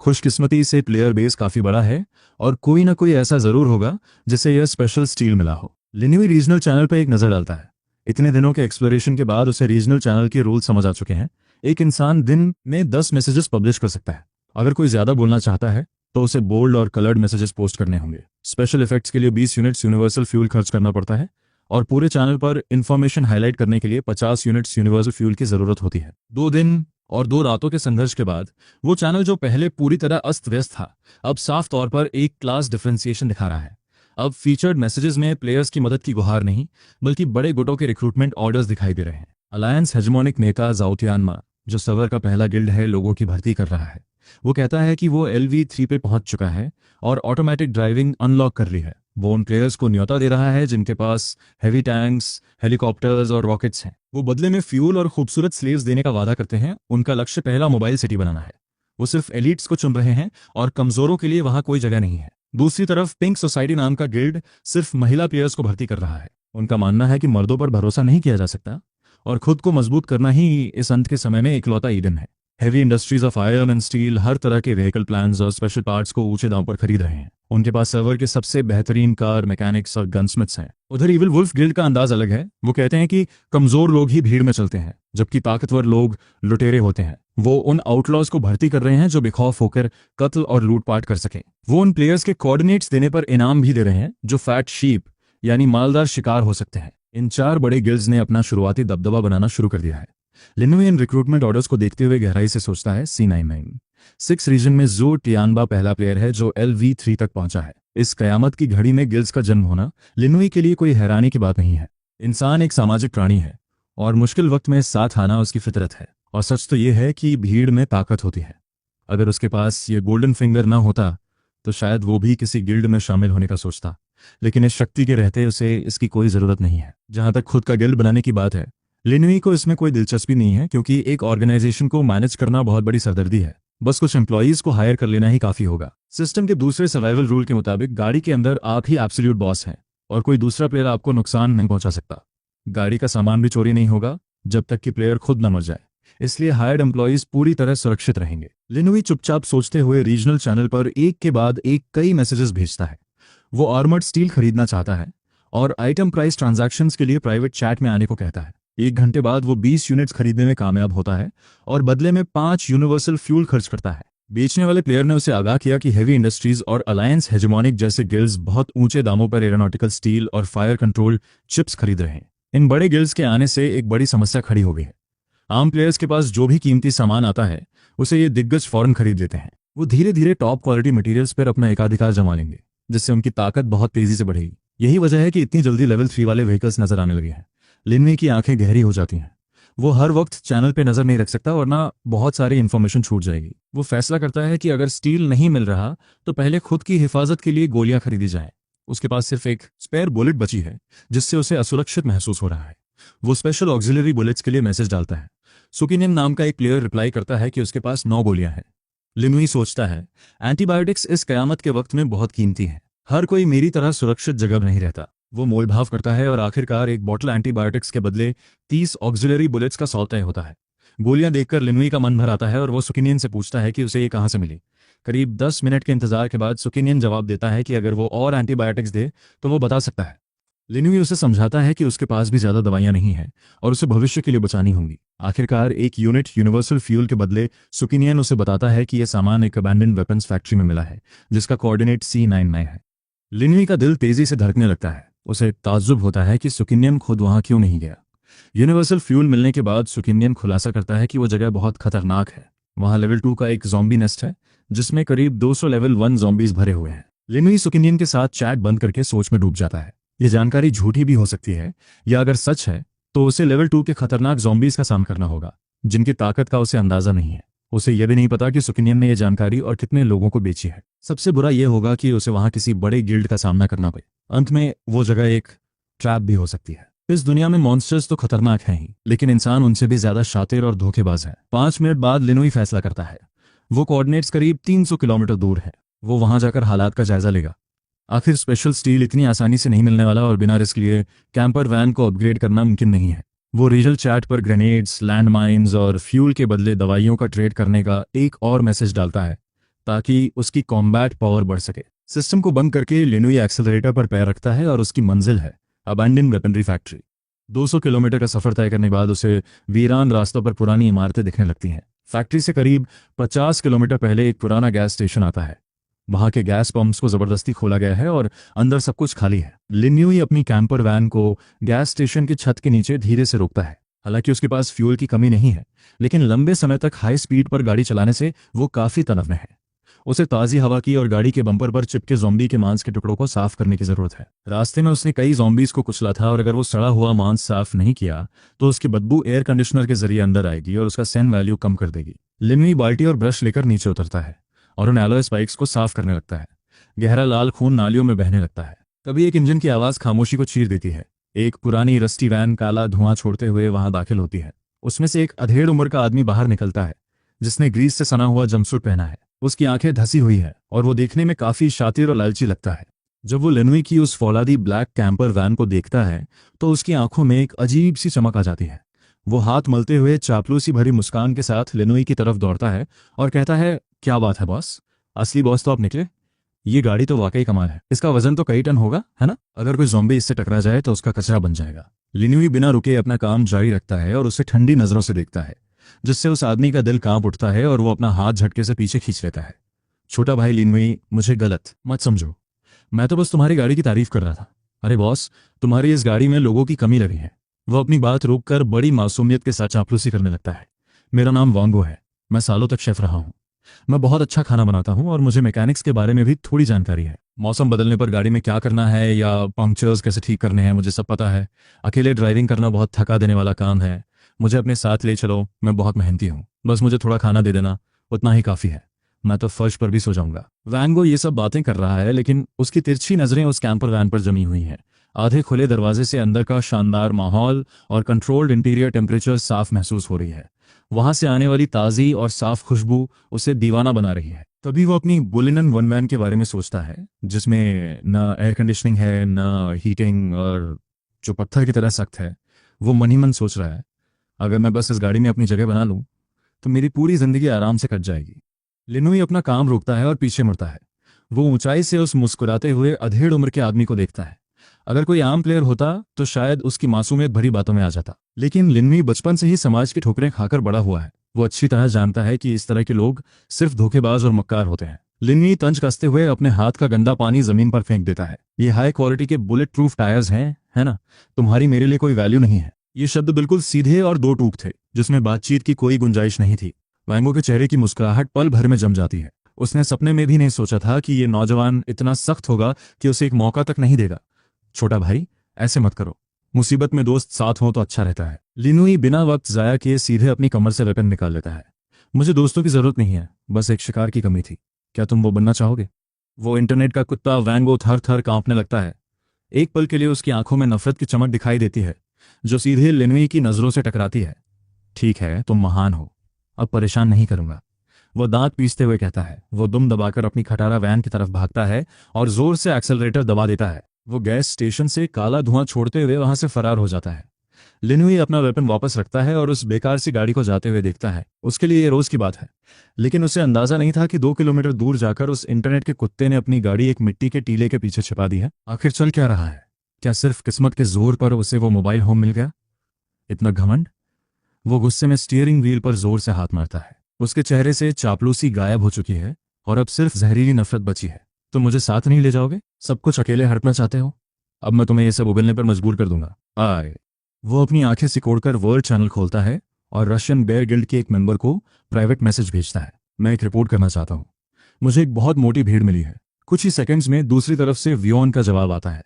खुशकिस्मती से प्लेयर बेस काफी बड़ा है और कोई ना कोई ऐसा जरूर होगा जिसे यह स्पेशल स्टील मिला हो। लिनोई रीजनल चैनल पर एक नजर डालता है। इतने दिनों के एक्सप्लोरेशन के बाद उसे रीजनल चैनल के रूल समझ आ चुके हैं। एक इंसान दिन में 10 मैसेजेस पब्लिश कर सकता है। अगर कोई ज्यादा बोलना चाहता है तो उसे बोल्ड और कलर्ड मैसेजेस पोस्ट करने होंगे। स्पेशल इफेक्ट्स के लिए 20 यूनिट्स यूनिवर्सल फ्यूल खर्च करना पड़ता है और पूरे चैनल पर इंफॉर्मेशन हाईलाइट करने के लिए 50 यूनिट्स यूनिवर्सल फ्यूल की जरूरत होती है। 2 दिन और 2 रातों के संघर्ष के बाद वो चैनल जो पहले पूरी तरह अस्त व्यस्त था, अब साफ तौर पर एक क्लास डिफरेंशिएशन दिखा रहा है। अब फीचर्ड मैसेजेस में प्लेयर्स की मदद की गुहार नहीं, बल्कि बड़े गुटों के रिक्रूटमेंट ऑर्डर्स दिखाई दे रहे हैं। अलायंस हेजमोनिक नेता जाओटियानमा, जो सर्वर का पहला गिल्ड है, लोगों की भर्ती कर रहा है। वो कहता है कि वो LV3 पे पहुंच चुका है और ऑटोमेटिक ड्राइविंग अनलॉक कर ली है। वो उन प्लेयर्स को न्योता दे रहा है जिनके पास हैवी टैंक्स, हेलीकॉप्टर्स और रॉकेट्स हैं। वो बदले में फ्यूल और खूबसूरत स्लेव्स देने का वादा करते हैं। उनका लक्ष्य पहला मोबाइल सिटी बनाना है। वो सिर्फ एलिट्स को चुन रहे हैं और कमजोरों के लिए वहां कोई जगह नहीं है। दूसरी तरफ पिंक सोसाइटी नाम का गिल्ड सिर्फ महिला प्लेयर्स को भर्ती कर रहा है। उनका मानना है कि मर्दों पर भरोसा नहीं किया जा सकता और खुद को मजबूत करना ही इस अंत के समय में इकलौता ईडन है। Heavy industries of iron and steel हर तरह के व्हीकल प्लान्स और स्पेशल पार्ट्स को ऊंचे दाम पर खरीद रहे हैं। उनके पास सर्वर के सबसे बेहतरीन कार मैकेनिक्स और गनस्मिथ्स हैं। उधर इविल वुल्फ गिल्ड का अंदाज अलग है। वो कहते हैं कि कमजोर लोग ही भीड़ में चलते हैं, जबकि ताकतवर लोग लुटेरे होते हैं। वो उन आउटलॉज को भर्ती कर रहे हैं जो बेखौफ होकर कत्ल और लूटपाट कर सके। वो उन प्लेयर्स के कोऑर्डिनेट्स देने पर इनाम भी दे रहे हैं जो फैट शीप यानी मालदार शिकार हो सकते हैं। इन 4 बड़े गिल्ड्स ने अपना शुरुआती दबदबा बनाना शुरू कर दिया है। लिनोई इन रिक्रूटमेंट ऑर्डर्स को देखते हुए गहराई से सोचता है। C99 रीजन में जू टियानबा पहला प्लेयर है जो LV3 तक पहुंचा है। इस कयामत की घड़ी में गिल्ड्स का जन्म होना लिनोई के लिए कोई हैरानी की बात नहीं है। इंसान एक सामाजिक प्राणी है और मुश्किल वक्त में साथ आना उसकी फितरत है। और सच तो यह है कि भीड़ में ताकत होती है। अगर उसके पास ये गोल्डन फिंगर ना होता तो शायद वो भी किसी गिल्ड में शामिल होने का सोचता, लेकिन इस शक्ति के रहते उसे इसकी कोई जरूरत नहीं है। जहां तक खुद का गिल्ड बनाने की बात है, लिनोई को इसमें कोई दिलचस्पी नहीं है, क्योंकि एक ऑर्गेनाइजेशन को मैनेज करना बहुत बड़ी सरदर्दी है। बस कुछ एम्प्लॉयज को हायर कर लेना ही काफी होगा। सिस्टम के दूसरे सर्वाइवल रूल के मुताबिक गाड़ी के अंदर आप ही एब्सोल्यूट बॉस हैं और कोई दूसरा प्लेयर आपको नुकसान नहीं पहुंचा सकता। गाड़ी का सामान भी चोरी नहीं होगा जब तक कि प्लेयर खुद न मर जाए, इसलिए हायर्ड एम्प्लॉयज पूरी तरह सुरक्षित रहेंगे। लिनोई चुपचाप सोचते हुए रीजनल चैनल पर एक के बाद एक कई मैसेजेस भेजता है। वो आर्मर्ड स्टील खरीदना चाहता है और आइटम प्राइस ट्रांजैक्शंस के लिए प्राइवेट चैट में आने को कहता है। 1 घंटे बाद वो 20 यूनिट्स खरीदने में कामयाब होता है और बदले में 5 यूनिवर्सल फ्यूल खर्च करता है। बेचने वाले प्लेयर ने उसे आगाह किया कि हेवी इंडस्ट्रीज और अलायंस हेजेमोनिक जैसे गिल्ड्स बहुत ऊंचे दामों पर एरोनॉटिकल स्टील और फायर कंट्रोल चिप्स खरीद रहे हैं। इन बड़े गिल्ड्स के आने से एक बड़ी समस्या खड़ी हो गई है। आम प्लेयर्स के पास जो भी कीमती सामान आता है उसे ये दिग्गज फौरन खरीद लेते हैं। वो धीरे धीरे टॉप क्वालिटी मटेरियल्स पर अपना एकाधिकार जमा लेंगे, जिससे उनकी ताकत बहुत तेजी से बढ़ेगी। यही वजह है कि इतनी जल्दी लेवल 3 वाले व्हीकल्स नजर आने लगे हैं। लिनोई की आंखें गहरी हो जाती हैं। वो हर वक्त चैनल पे नजर नहीं रख सकता वरना बहुत सारी इंफॉर्मेशन छूट जाएगी। वो फैसला करता है कि अगर स्टील नहीं मिल रहा तो पहले खुद की हिफाजत के लिए गोलियां खरीदी जाएं। उसके पास सिर्फ एक स्पेयर बुलेट बची है जिससे उसे असुरक्षित महसूस हो रहा है। वो स्पेशल ऑक्सिलरी बुलेट्स के लिए मैसेज डालता है। सुकिनियन नाम का एक प्लेयर रिप्लाई करता है कि उसके पास 9 गोलियां हैं। लिनोई सोचता है, एंटीबायोटिक्स इस कयामत के वक्त में बहुत कीमती हैं। हर कोई मेरी तरह सुरक्षित जगह नहीं रहता। वो मोलभाव करता है और आखिरकार एक बॉटल एंटीबायोटिक्स के बदले 30 ऑक्सिलरी बुलेट्स का सौदा तय होता है। गोलियां देखकर लिनोई का मन भर आता है और वो सुकिनियन से पूछता है कि उसे ये कहां से मिली। करीब 10 मिनट के इंतजार के बाद सुकिनियन जवाब देता है कि अगर वो और एंटीबायोटिक्स दे तो वो बता सकता है। लिनोई उसे समझाता है कि उसके पास भी ज्यादा दवाइयां नहीं हैं और उसे भविष्य के लिए बचानी होंगी। आखिरकार एक यूनिट यूनिवर्सल फ्यूल के बदले सुकिनियन उसे बताता है कि यह सामान एक अबैंडन्ड वेपन्स फैक्ट्री में मिला है जिसका कोऑर्डिनेट C99 है। लिनोई का दिल तेजी से धड़कने लगता है। उसे ताज्जुब होता है कि सुकिनियन खुद वहां क्यों नहीं गया। यूनिवर्सल फ्यूल मिलने के बाद सुकिनियन खुलासा करता है कि वो जगह बहुत खतरनाक है। वहां लेवल 2 का एक ज़ॉम्बी नेस्ट है जिसमें करीब 200 लेवल 1 ज़ॉम्बीज भरे हुए हैं। लिनोई सुकिनियन के साथ चैट बंद करके सोच में डूब जाता है। यह जानकारी झूठी भी हो सकती है, या अगर सच है तो उसे लेवल 2 के खतरनाक ज़ॉम्बीज का सामना करना होगा जिनकी ताकत का उसे अंदाजा नहीं है। उसे यह भी नहीं पता कि सुकिनियन ने यह जानकारी और कितने लोगों को बेची है। सबसे बुरा यह होगा कि उसे वहां किसी बड़े गिल्ड का सामना करना पड़े। अंत में वो जगह एक ट्रैप भी हो सकती है। इस दुनिया में मॉन्स्टर्स तो खतरनाक हैं ही, लेकिन इंसान उनसे भी ज्यादा शातिर और धोखेबाज है। 5 मिनट बाद लिनोई फैसला करता है। वो कोऑर्डिनेट्स करीब 300 किलोमीटर दूर है। वो वहां जाकर हालात का जायजा लेगा। आखिर स्पेशल स्टील इतनी आसानी से नहीं मिलने वाला और बिना रिस्क लिए कैंपर वैन को अपग्रेड करना मुमकिन नहीं है। वो रीजल चैट पर ग्रेनेड्स, लैंड माइन्स और फ्यूल के बदले दवाइयों का ट्रेड करने का एक और मैसेज डालता है ताकि उसकी कॉम्बैट पावर बढ़ सके। सिस्टम को बंद करके लिनुई एक्सेलरेटर पर पैर रखता है और उसकी मंजिल है अबैंडन वेपनरी फैक्ट्री। 200 किलोमीटर का सफर तय करने के बाद उसे वीरान रास्तों पर पुरानी इमारतें दिखने लगती हैं। फैक्ट्री से करीब 50 किलोमीटर पहले एक पुराना गैस स्टेशन आता है। वहां के गैस पंप्स को जबरदस्ती खोला गया है और अंदर सब कुछ खाली है। लिन्यूई अपनी कैंपर वैन को गैस स्टेशन की छत के नीचे धीरे से रोकता है। हालांकि उसके पास फ्यूल की कमी नहीं है, लेकिन लंबे समय तक हाई स्पीड पर गाड़ी चलाने से वो काफी तनाव में है। उसे ताज़ी हवा की और गाड़ी के बम्पर पर चिपके ज़ॉम्बी के मांस के टुकड़ों को साफ करने की जरूरत है। रास्ते में उसने कई ज़ॉम्बीज को कुचला था और अगर वो सड़ा हुआ मांस साफ नहीं किया तो उसकी बदबू एयर कंडीशनर के जरिए अंदर आएगी और उसका सेन वैल्यू कम कर देगी। लिन्यूई बाल्टी और ब्रश लेकर नीचे उतरता है और उन एलॉय स्पाइक्स को साफ करने लगता है। गहरा लाल खून नालियों में बहने लगता है। तभी एक इंजन की आवाज खामोशी को चीर देती है। एक पुरानी रस्टी वैन काला धुआं छोड़ते हुए वहां दाखिल होती है। उसमें से एक अधेड़ उम्र का आदमी बाहर निकलता है जिसने ग्रीस से सना हुआ जंपसूट पहना है। उसकी आंखें धसी हुई है और वो देखने में काफी शातिर और लालची लगता है। जब वो लिन्यूई की उस फौलादी ब्लैक कैंपर वैन को देखता है तो उसकी आंखों में एक अजीब सी चमक आ जाती है। वो हाथ मलते हुए चापलूसी भरी मुस्कान के साथ लिन्यूई की तरफ दौड़ता है और कहता है, क्या बात है बॉस, असली बॉस तो आप निकले। ये गाड़ी तो वाकई कमाल है। इसका वजन तो कई टन होगा, है ना? अगर कोई ज़ॉम्बी इससे टकरा जाए तो उसका कचरा बन जाएगा। लिन्यूई बिना रुके अपना काम जारी रखता है और उसे ठंडी नजरों से देखता है, जिससे उस आदमी का दिल कांप उठता है और वो अपना हाथ झटके से पीछे खींच लेता है। छोटा भाई लिन्यूई, मुझे गलत मत समझो, मैं तो बस तुम्हारी गाड़ी की तारीफ कर रहा था। अरे बॉस, तुम्हारी इस गाड़ी में लोगों की कमी लगी है। वो अपनी बात रोककर बड़ी मासूमियत के साथ चापलूसी करने लगता है। मेरा नाम वांगो है, मैं सालों तक शेफ रहा हूँ। मैं बहुत अच्छा खाना बनाता हूँ और मुझे मैकेनिक्स के बारे में भी थोड़ी जानकारी है। मौसम बदलने पर गाड़ी में क्या करना है या पंक्चर्स कैसे ठीक करने हैं, मुझे सब पता है। अकेले ड्राइविंग करना बहुत थका देने वाला काम है। मुझे अपने साथ ले चलो, मैं बहुत मेहनती हूँ। बस मुझे थोड़ा खाना दे देना, उतना ही काफ़ी है। मैं तो फर्श पर भी सो जाऊंगा। वैंगो ये सब बातें कर रहा है, लेकिन उसकी तिरछी नजरें उस कैंपर वैन पर जमी हुई हैं। आधे खुले दरवाजे से अंदर का शानदार माहौल और कंट्रोल्ड इंटीरियर टेम्परेचर साफ महसूस हो रही है। वहां से आने वाली ताज़ी और साफ खुशबू उसे दीवाना बना रही है। तभी वो अपनी बुलिनन वन वैन के बारे में सोचता है, जिसमें न एयर कंडीशनिंग है न हीटिंग, और जो पत्थर की तरह सख्त है। वो मन ही मन सोच रहा है, अगर मैं बस इस गाड़ी में अपनी जगह बना लूं तो मेरी पूरी जिंदगी आराम से कट जाएगी। लिन्यूई अपना काम रोकता है और पीछे मुड़ता है। वो ऊंचाई से उस मुस्कुराते हुए अधेड़ उम्र के आदमी को देखता है। अगर कोई आम प्लेयर होता तो शायद उसकी मासूमियत भरी बातों में आ जाता, लेकिन लिन्यूई बचपन से ही समाज की ठोकरें खाकर बड़ा हुआ है। वो अच्छी तरह जानता है कि इस तरह के लोग सिर्फ धोखेबाज और मक्कार होते हैं। लिन्यूई तंज कसते हुए अपने हाथ का गंदा पानी जमीन पर फेंक देता है। ये हाई क्वालिटी के बुलेट प्रूफ टायर्स हैं, है ना? तुम्हारी मेरे लिए कोई वैल्यू नहीं है। ये शब्द बिल्कुल सीधे और दो टूक थे, जिसमें बातचीत की कोई गुंजाइश नहीं थी। वैंगो के चेहरे की मुस्कुराहट पल भर में जम जाती है। उसने सपने में भी नहीं सोचा था कि ये नौजवान इतना सख्त होगा कि उसे एक मौका तक नहीं देगा। छोटा भाई, ऐसे मत करो, मुसीबत में दोस्त साथ हो तो अच्छा रहता है। लिन्यूई बिना वक्त जाया किए सीधे अपनी कमर से वेपन निकाल लेता है। मुझे दोस्तों की जरूरत नहीं है, बस एक शिकार की कमी थी। क्या तुम वो बनना चाहोगे? वो इंटरनेट का कुत्ता वैंगो थर थर कांपने लगता है। एक पल के लिए उसकी आंखों में नफरत की चमक दिखाई देती है, जो सीधे लिन्यूई की नजरों से टकराती है। ठीक है, तुम महान हो, अब परेशान नहीं करूंगा, वो दांत पीसते हुए कहता है। वो दुम दबाकर अपनी खटारा वैन की तरफ भागता है और जोर से एक्सेलरेटर दबा देता है। वो गैस स्टेशन से काला धुआं छोड़ते हुए वहां से फरार हो जाता है। लिन्यूई अपना वेपन वापस रखता है और उस बेकार सी गाड़ी को जाते हुए देखता है। उसके लिए ये रोज की बात है, लेकिन उसे अंदाजा नहीं था कि 2 किलोमीटर दूर जाकर उस इंटरनेट के कुत्ते ने अपनी गाड़ी एक मिट्टी के टीले के पीछे छिपा दी है। आखिर चल क्या रहा है? क्या सिर्फ किस्मत के जोर पर उसे वो मोबाइल होम मिल गया? इतना घमंड? वो गुस्से में स्टीयरिंग व्हील पर जोर से हाथ मारता है। उसके चेहरे से चापलूसी गायब हो चुकी है और अब सिर्फ जहरीली नफरत बची है। तुम मुझे साथ नहीं ले जाओगे? सब कुछ अकेले हड़पना चाहते हो? अब मैं तुम्हें ये सब उगलने पर मजबूर कर दूंगा। आए। वो अपनी आंखें सिकोड़कर वर्ल्ड चैनल खोलता है और रशियन बेयर गिल्ड के एक मेंबर को प्राइवेट मैसेज भेजता है। मैं एक रिपोर्ट करना चाहता हूँ। मुझे एक बहुत मोटी भीड़ मिली है। कुछ ही सेकंड्स में दूसरी तरफ से वियोन का जवाब आता है।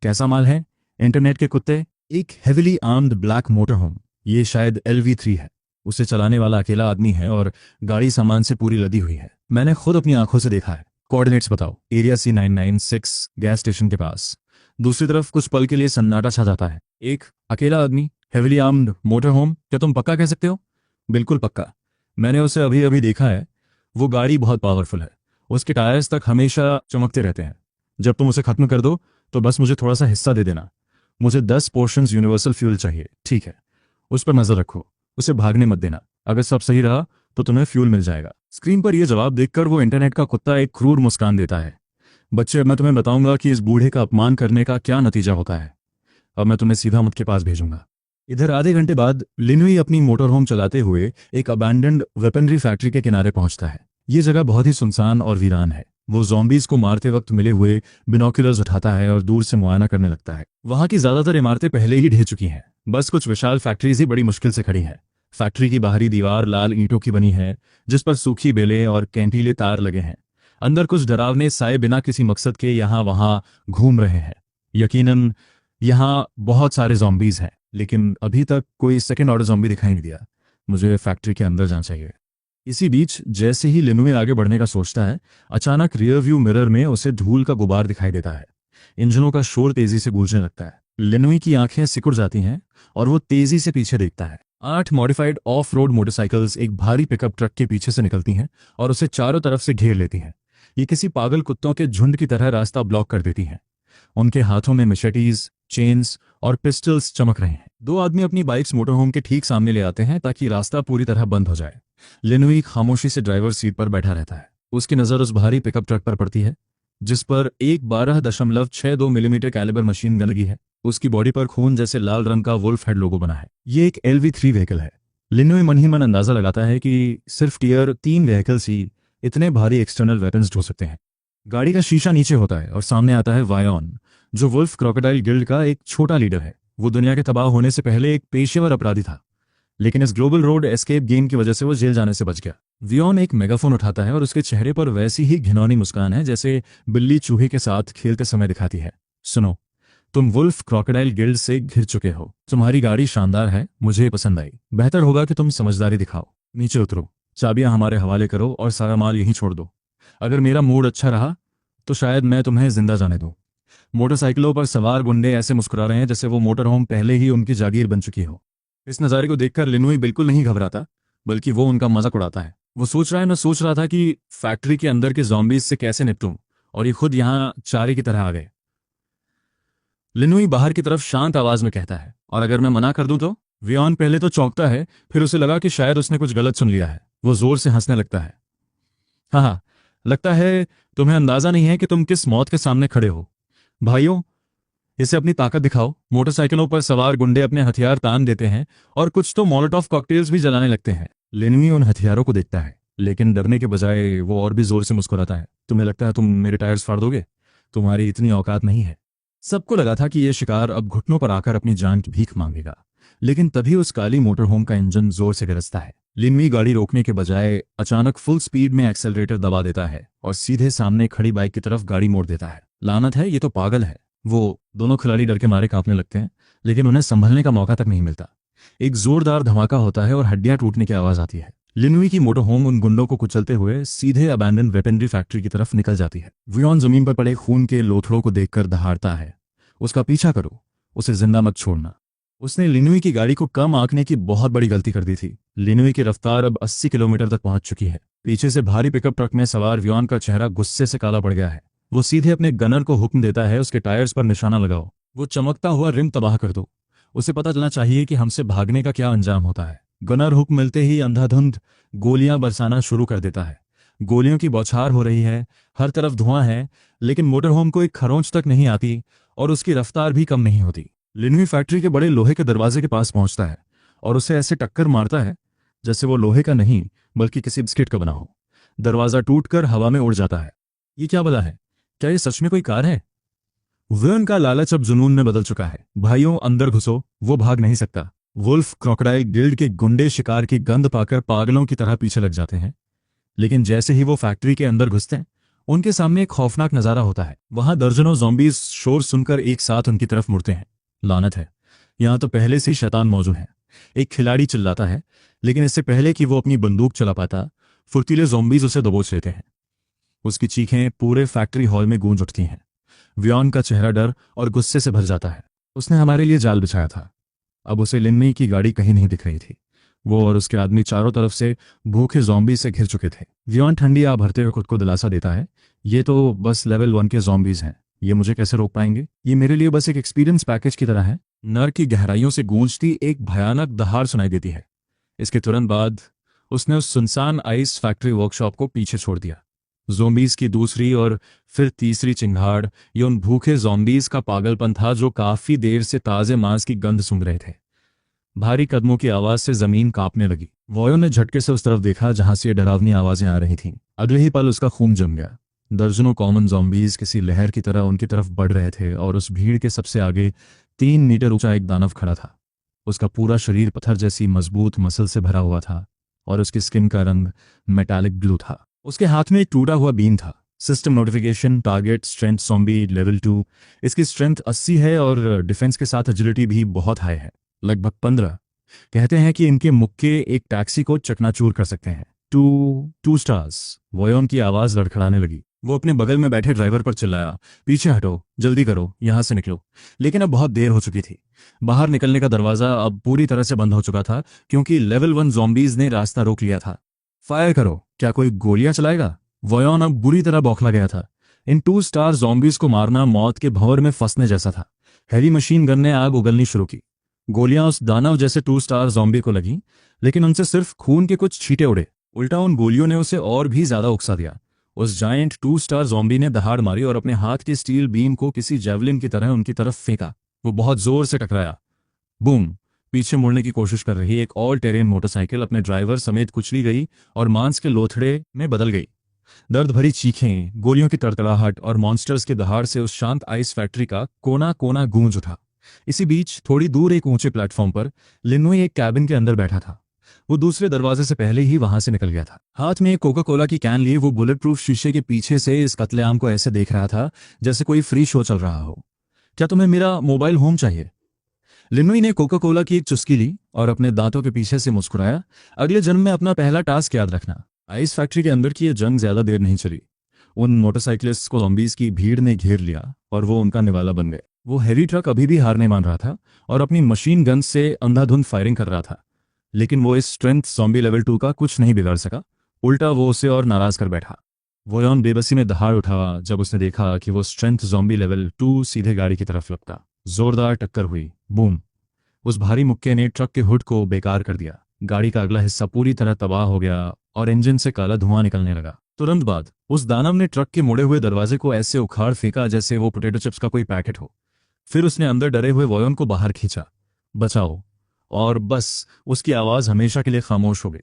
कैसा माल है? इंटरनेट के कुत्ते, एक heavily armed black motor home. ये शायद LV3 है। उसे चलाने वाला अकेला आदमी है और गाड़ी सामान से पूरी लदी हुई है। मैंने खुद अपनी आंखों से देखा है। कोऑर्डिनेट्स बताओ। एरिया C996 गैस स्टेशन के पास। दूसरी तरफ कुछ पल के लिए सन्नाटा छा जाता है। एक अकेला आदमी, हेविली आर्म्ड मोटर होम, क्या तुम पक्का कह सकते हो? बिल्कुल पक्का, मैंने उसे अभी अभी देखा है। वो गाड़ी बहुत पावरफुल है। उसके टायर्स तक हमेशा चमकते रहते हैं। जब तुम उसे खत्म कर दो तो बस मुझे थोड़ा सा हिस्सा दे देना। मुझे 10 पोर्शंस यूनिवर्सल फ्यूल चाहिए, ठीक है? उस पर नजर रखो, उसे भागने मत देना। अगर सब सही रहा तो तुम्हें फ्यूल मिल जाएगा। स्क्रीन पर यह जवाब देखकर वो इंटरनेट का कुत्ता एक क्रूर मुस्कान देता है। बच्चे, अब मैं तुम्हें बताऊंगा कि इस बूढ़े का अपमान करने का क्या नतीजा होता है। अब मैं तुम्हें सीधा मुझ के पास भेजूंगा। इधर आधे घंटे बाद लिनुई अपनी मोटर होम चलाते हुए एक अबैंडन्ड वेपनरी फैक्ट्री के किनारे पहुंचता है। ये जगह बहुत ही सुनसान और वीरान है। वो ज़ॉम्बीज को मारते वक्त मिले हुए बिनोक्यूलर्स उठाता है और दूर से मुआयना करने लगता है। वहां की ज्यादातर इमारतें पहले ही ढह चुकी हैं, बस कुछ विशाल फैक्ट्रीज ही बड़ी मुश्किल से खड़ी हैं। फैक्ट्री की बाहरी दीवार लाल ईंटों की बनी है, जिस पर सूखी बेलें और कैंटीले तार लगे हैं। अंदर कुछ डरावने साए बिना किसी मकसद के यहाँ वहां घूम रहे हैं। यकीनन यहाँ बहुत सारे ज़ॉम्बीज हैं, लेकिन अभी तक कोई सेकंड ऑर्डर ज़ॉम्बी दिखाई नहीं दिया। मुझे फैक्ट्री के अंदर जाना चाहिए। इसी बीच जैसे ही लिनुई आगे बढ़ने का सोचता है, अचानक रियर व्यू मिरर में उसे धूल का गुबार दिखाई देता है। इंजनों का शोर तेजी से गूंजने लगता है। लिनुई की आंखें सिकुड़ जाती हैं और वो तेजी से पीछे देखता है। 8 मॉडिफाइड ऑफ रोड मोटरसाइकिल्स एक भारी पिकअप ट्रक के पीछे से निकलती हैं और उसे चारों तरफ से घेर लेती हैं। ये किसी पागल कुत्तों के झुंड की तरह रास्ता ब्लॉक कर देती हैं। उनके हाथों में मैशेटीज, चेन्स और पिस्टल्स चमक रहे हैं। 2 आदमी अपनी बाइक्स मोटरहोम के ठीक सामने ले आते हैं ताकि रास्ता पूरी तरह बंद हो जाए। लिनुई खामोशी से ड्राइवर सीट पर बैठा रहता है। उसकी नजर उस भारी पिकअप ट्रक पर पड़ती है, जिस पर एक 12.62 मिलीमीटर कैलिबर मशीन गन लगी है। उसकी बॉडी पर खून जैसे लाल रंग का वुल्फ हेड लोगो बना है। ये एक LV-3 व्हीकल है। लिनुई मन ही मन अंदाजा लगाता है कि सिर्फ टियर 3 व्हीकल्स ही इतने भारी एक्सटर्नल वेपन्स ढो सकते हैं। गाड़ी का शीशा नीचे होता है और सामने आता है वायोन, जो वुल्फ क्रोकोडाइल गिल्ड का एक छोटा लीडर है। वो दुनिया के तबाह होने से पहले एक पेशेवर अपराधी था, लेकिन इस ग्लोबल रोड एस्केप गेम की वजह से वो जेल जाने से बच गया। वियोन एक मेगाफोन उठाता है और उसके चेहरे पर वैसी ही घिनौनी मुस्कान है जैसे बिल्ली चूहे के साथ खेलते समय दिखाती है। सुनो, तुम वुल्फ क्रोकोडाइल गिल्ड से घिर चुके हो। तुम्हारी गाड़ी शानदार है, मुझे पसंद आई। बेहतर होगा कि तुम समझदारी दिखाओ। नीचे उतरो, चाबियां हमारे हवाले करो और सारा माल यहीं छोड़ दो। अगर मेरा मूड अच्छा रहा तो शायद मैं तुम्हें जिंदा जाने दूं। मोटरसाइकिलों पर सवार गुंडे ऐसे मुस्कुरा रहे हैं जैसे वो मोटर होम पहले ही उनकी जागीर बन चुकी हो। इस नज़ारे को देखकर लिनुई बिल्कुल नहीं घबराता, बल्कि वो उनका मजाक उड़ाता है। वो मैं सोच रहा था कि फैक्ट्री के अंदर के ज़ॉम्बीज से कैसे निपटूं, और ये खुद यहाँ चारे की तरह आ गए। लिनुई बाहर की तरफ शांत आवाज में कहता है, और अगर मैं मना कर दूं तो? वियोन पहले तो चौंकता है, फिर उसे लगा कि शायद उसने कुछ गलत सुन लिया है। वो जोर से हंसने लगता है। हाँ, लगता है तुम्हें अंदाजा नहीं है कि तुम किस मौत के सामने खड़े हो। भाइयों, इसे अपनी ताकत दिखाओ। मोटरसाइकिलों पर सवार गुंडे अपने हथियार तान देते हैं और कुछ तो मोलोटॉफ कॉकटेल्स भी जलाने लगते हैं। लिनुई उन हथियारों को देखता है, लेकिन डरने के बजाय वो और भी जोर से मुस्कुराता है। तुम्हें लगता है तुम मेरे टायर्स फाड़ दोगे? तुम्हारी इतनी औकात नहीं है। सबको लगा था कि यह शिकार अब घुटनों पर आकर अपनी जान की भीख मांगेगा, लेकिन तभी उस काली मोटरहोम का इंजन जोर से गरजता है। लिनुई गाड़ी रोकने के बजाय अचानक फुल स्पीड में एक्सेलरेटर दबा देता है और सीधे सामने खड़ी बाइक की तरफ गाड़ी मोड़ देता है। लानत है, ये तो पागल है। वो दोनों खिलाड़ी डर के मारे कांपने लगते हैं, लेकिन उन्हें संभलने का मौका तक नहीं मिलता। एक जोरदार धमाका होता है और हड्डियां टूटने की आवाज आती है। लिनुई की मोटरहोम उन गुंडों को कुचलते हुए सीधे अबैंडन वेपनरी फैक्ट्री की तरफ निकल जाती है। वियोन जमीन पर पड़े खून के लोथड़ों को देखकर दहाड़ता है, उसका पीछा करो, उसे जिंदा मत छोड़ना। उसने लिनुई की गाड़ी को कम आंकने की बहुत बड़ी गलती कर दी थी। लिनुई की रफ्तार अब 80 किलोमीटर तक पहुंच चुकी है। पीछे से भारी पिकअप ट्रक में सवार वियोन का चेहरा गुस्से से काला पड़ गया है। वो सीधे अपने गनर को हुक्म देता है, उसके टायर्स पर निशाना लगाओ। वो चमकता हुआ रिम तबाह कर दो। उसे पता चलना चाहिए कि हमसे भागने का क्या अंजाम होता है। गनर हुक्म मिलते ही अंधाधुंध गोलियां बरसाना शुरू कर देता है। गोलियों की बौछार हो रही है, हर तरफ धुआं है, लेकिन मोटरहोम को एक खरोंच तक नहीं आती और उसकी रफ्तार भी कम नहीं होती। लिनुई फैक्ट्री के बड़े लोहे के दरवाजे के पास पहुंचता है और उसे ऐसे टक्कर मारता है जैसे वो लोहे का नहीं बल्कि किसी बिस्किट का बना हो। दरवाजा टूटकर हवा में उड़ जाता है। ये क्या बला है? क्या ये सच में कोई कार है? वियोन का लालच अब जुनून में बदल चुका है। भाइयों, अंदर घुसो, वो भाग नहीं सकता। वुल्फ क्रोकोडाइल गिल्ड के गुंडे शिकार की गंध पाकर पागलों की तरह पीछे लग जाते हैं, लेकिन जैसे ही वो फैक्ट्री के अंदर घुसते हैं, उनके सामने एक खौफनाक नजारा होता है। वहां दर्जनों ज़ॉम्बीज शोर सुनकर एक साथ उनकी तरफ मुड़ते हैं। लानत है, यहां तो पहले से ही शैतान मौजूद है। एक खिलाड़ी चिल्लाता है, लेकिन इससे पहले कि वो अपनी बंदूक चला पाता, फुर्तीले ज़ॉम्बीज उसे दबोच लेते हैं। उसकी चीखें पूरे फैक्ट्री हॉल में गूंज उठती हैं। वियोन का चेहरा डर और गुस्से से भर जाता है। उसने हमारे लिए जाल बिछाया था। अब उसे लिनुई की गाड़ी कहीं नहीं दिख रही थी। वो और उसके आदमी चारों तरफ से भूखे ज़ॉम्बी से घिर चुके थे। वियोन ठंडी आह भरते हुए खुद को दिलासा देता है, ये तो बस लेवल 1 के ज़ॉम्बीज हैं, ये मुझे कैसे रोक पाएंगे? ये मेरे लिए बस एक एक्सपीरियंस पैकेज की तरह है। नर की गहराइयों से गूंजती एक भयानक दहाड़ सुनाई देती है। इसके तुरंत बाद उसने उस सुनसान आइस फैक्ट्री वर्कशॉप को पीछे छोड़ दिया। ज़ोंबीज की दूसरी और फिर तीसरी चिंगाड़ ये उन भूखे ज़ोंबीज का पागलपन था जो काफी देर से ताजे मांस की गंध सूंघ रहे थे। भारी कदमों की आवाज से जमीन कांपने लगी। वॉयो ने झटके से उस तरफ देखा जहां से ये डरावनी आवाजें आ रही थीं। अगले ही पल उसका खून जम गया। दर्जनों कॉमन ज़ॉम्बीज किसी लहर की तरह उनकी तरफ बढ़ रहे थे और उस भीड़ के सबसे आगे 3 मीटर ऊंचा एक दानव खड़ा था। उसका पूरा शरीर पत्थर जैसी मजबूत मसल से भरा हुआ था और उसकी स्किन का रंग मेटालिक ब्लू था। उसके हाथ में एक टूटा हुआ बीन था। System notification, target strength zombie level 2। इसकी स्ट्रेंथ 80 है और डिफेंस के साथ एजिलिटी भी बहुत हाई है, लगभग 15। कहते हैं कि इनके मुक्के एक टैक्सी को चकनाचूर कर सकते हैं। To stars. वॉयोन की आवाज लड़खड़ाने लगी। वो अपने बगल में बैठे ड्राइवर पर चिल्लाया, पीछे हटो, जल्दी करो, यहां से निकलो। लेकिन अब बहुत देर हो चुकी थी। बाहर निकलने का दरवाजा अब पूरी तरह से बंद हो चुका था क्योंकि लेवल 1 ज़ॉम्बीज ने रास्ता रोक लिया था। फायर करो, क्या कोई गोलियां चलाएगा? वॉयोन अब बुरी तरह बौखला गया था। इन 2 स्टार ज़ॉम्बीज को मारना मौत के भंवर में फंसने जैसा था। हैवी मशीन गन ने आग उगलनी शुरू की। गोलियां उस दानव जैसे 2 स्टार ज़ॉम्बी को लगी, लेकिन उनसे सिर्फ खून के कुछ छींटे उड़े। उल्टा उन गोलियों ने उसे और भी ज्यादा उकसा दिया। उस जायंट 2 स्टार ज़ॉम्बी ने दहाड़ मारी और अपने हाथ की स्टील बीम को किसी जेवलिन की तरह उनकी तरफ फेंका। वो बहुत जोर से टकराया। बूम! पीछे मुड़ने की कोशिश कर रही एक ऑल टेरेन मोटरसाइकिल अपने ड्राइवर समेत कुचली गई और मांस के लोथड़े में बदल गई। दर्द भरी चीखें, गोलियों की तड़तड़ाहट और मॉन्स्टर्स के दहाड़ से उस शांत आइस फैक्ट्री का कोना कोना गूंज उठा। इसी बीच थोड़ी दूर एक ऊंचे प्लेटफॉर्म पर लिनोई एक कैबिन के अंदर बैठा था। वो दूसरे दरवाजे से पहले ही वहां से निकल गया था। हाथ में एक कोका कोला की कैन लिए वो बुलेट प्रूफ शीशे के पीछे से इस कत्लेआम को ऐसे देख रहा था जैसे कोई फ्री शो चल रहा हो। क्या तुम्हें मेरा मोबाइल होम चाहिए? लिनोई ने कोका कोला की एक चुस्की ली और अपने दांतों के पीछे से मुस्कुराया। अगले जन्म में अपना पहला टास्क याद रखना। आइस फैक्ट्री के अंदर की यह जंग ज्यादा देर नहीं चली। उन मोटरसाइकिलिस्ट को ज़ॉम्बीज की भीड़ ने घेर लिया और वो उनका निवाला बन गए। वो हेवी ट्रक अभी भी हार नहीं मान रहा था और अपनी मशीन गन से अंधाधुंध फायरिंग कर रहा था, लेकिन वो इस स्ट्रेंथ ज़ॉम्बी लेवल 2 का कुछ नहीं बिगाड़ सका। उल्टा वो उसे और नाराज कर बैठा। वोयॉन बेबसी में दहाड़ उठा जब उसने देखा कि वो स्ट्रेंथ ज़ॉम्बी लेवल 2 सीधे गाड़ी की तरफ लपका। जोरदार टक्कर हुई। बूम! उस भारी मुक्के ने ट्रक के हुड को बेकार कर दिया। गाड़ी का अगला हिस्सा पूरी तरह तबाह हो गया और इंजन से काला धुआं निकलने लगा। तुरंत बाद उस दानव ने ट्रक के मुड़े हुए दरवाजे को ऐसे उखाड़ फेंका जैसे वो पोटैटो चिप्स का कोई पैकेट हो। फिर उसने अंदर डरे हुए वॉयन को बाहर खींचा, बचाओ, और बस उसकी आवाज हमेशा के लिए खामोश हो गई।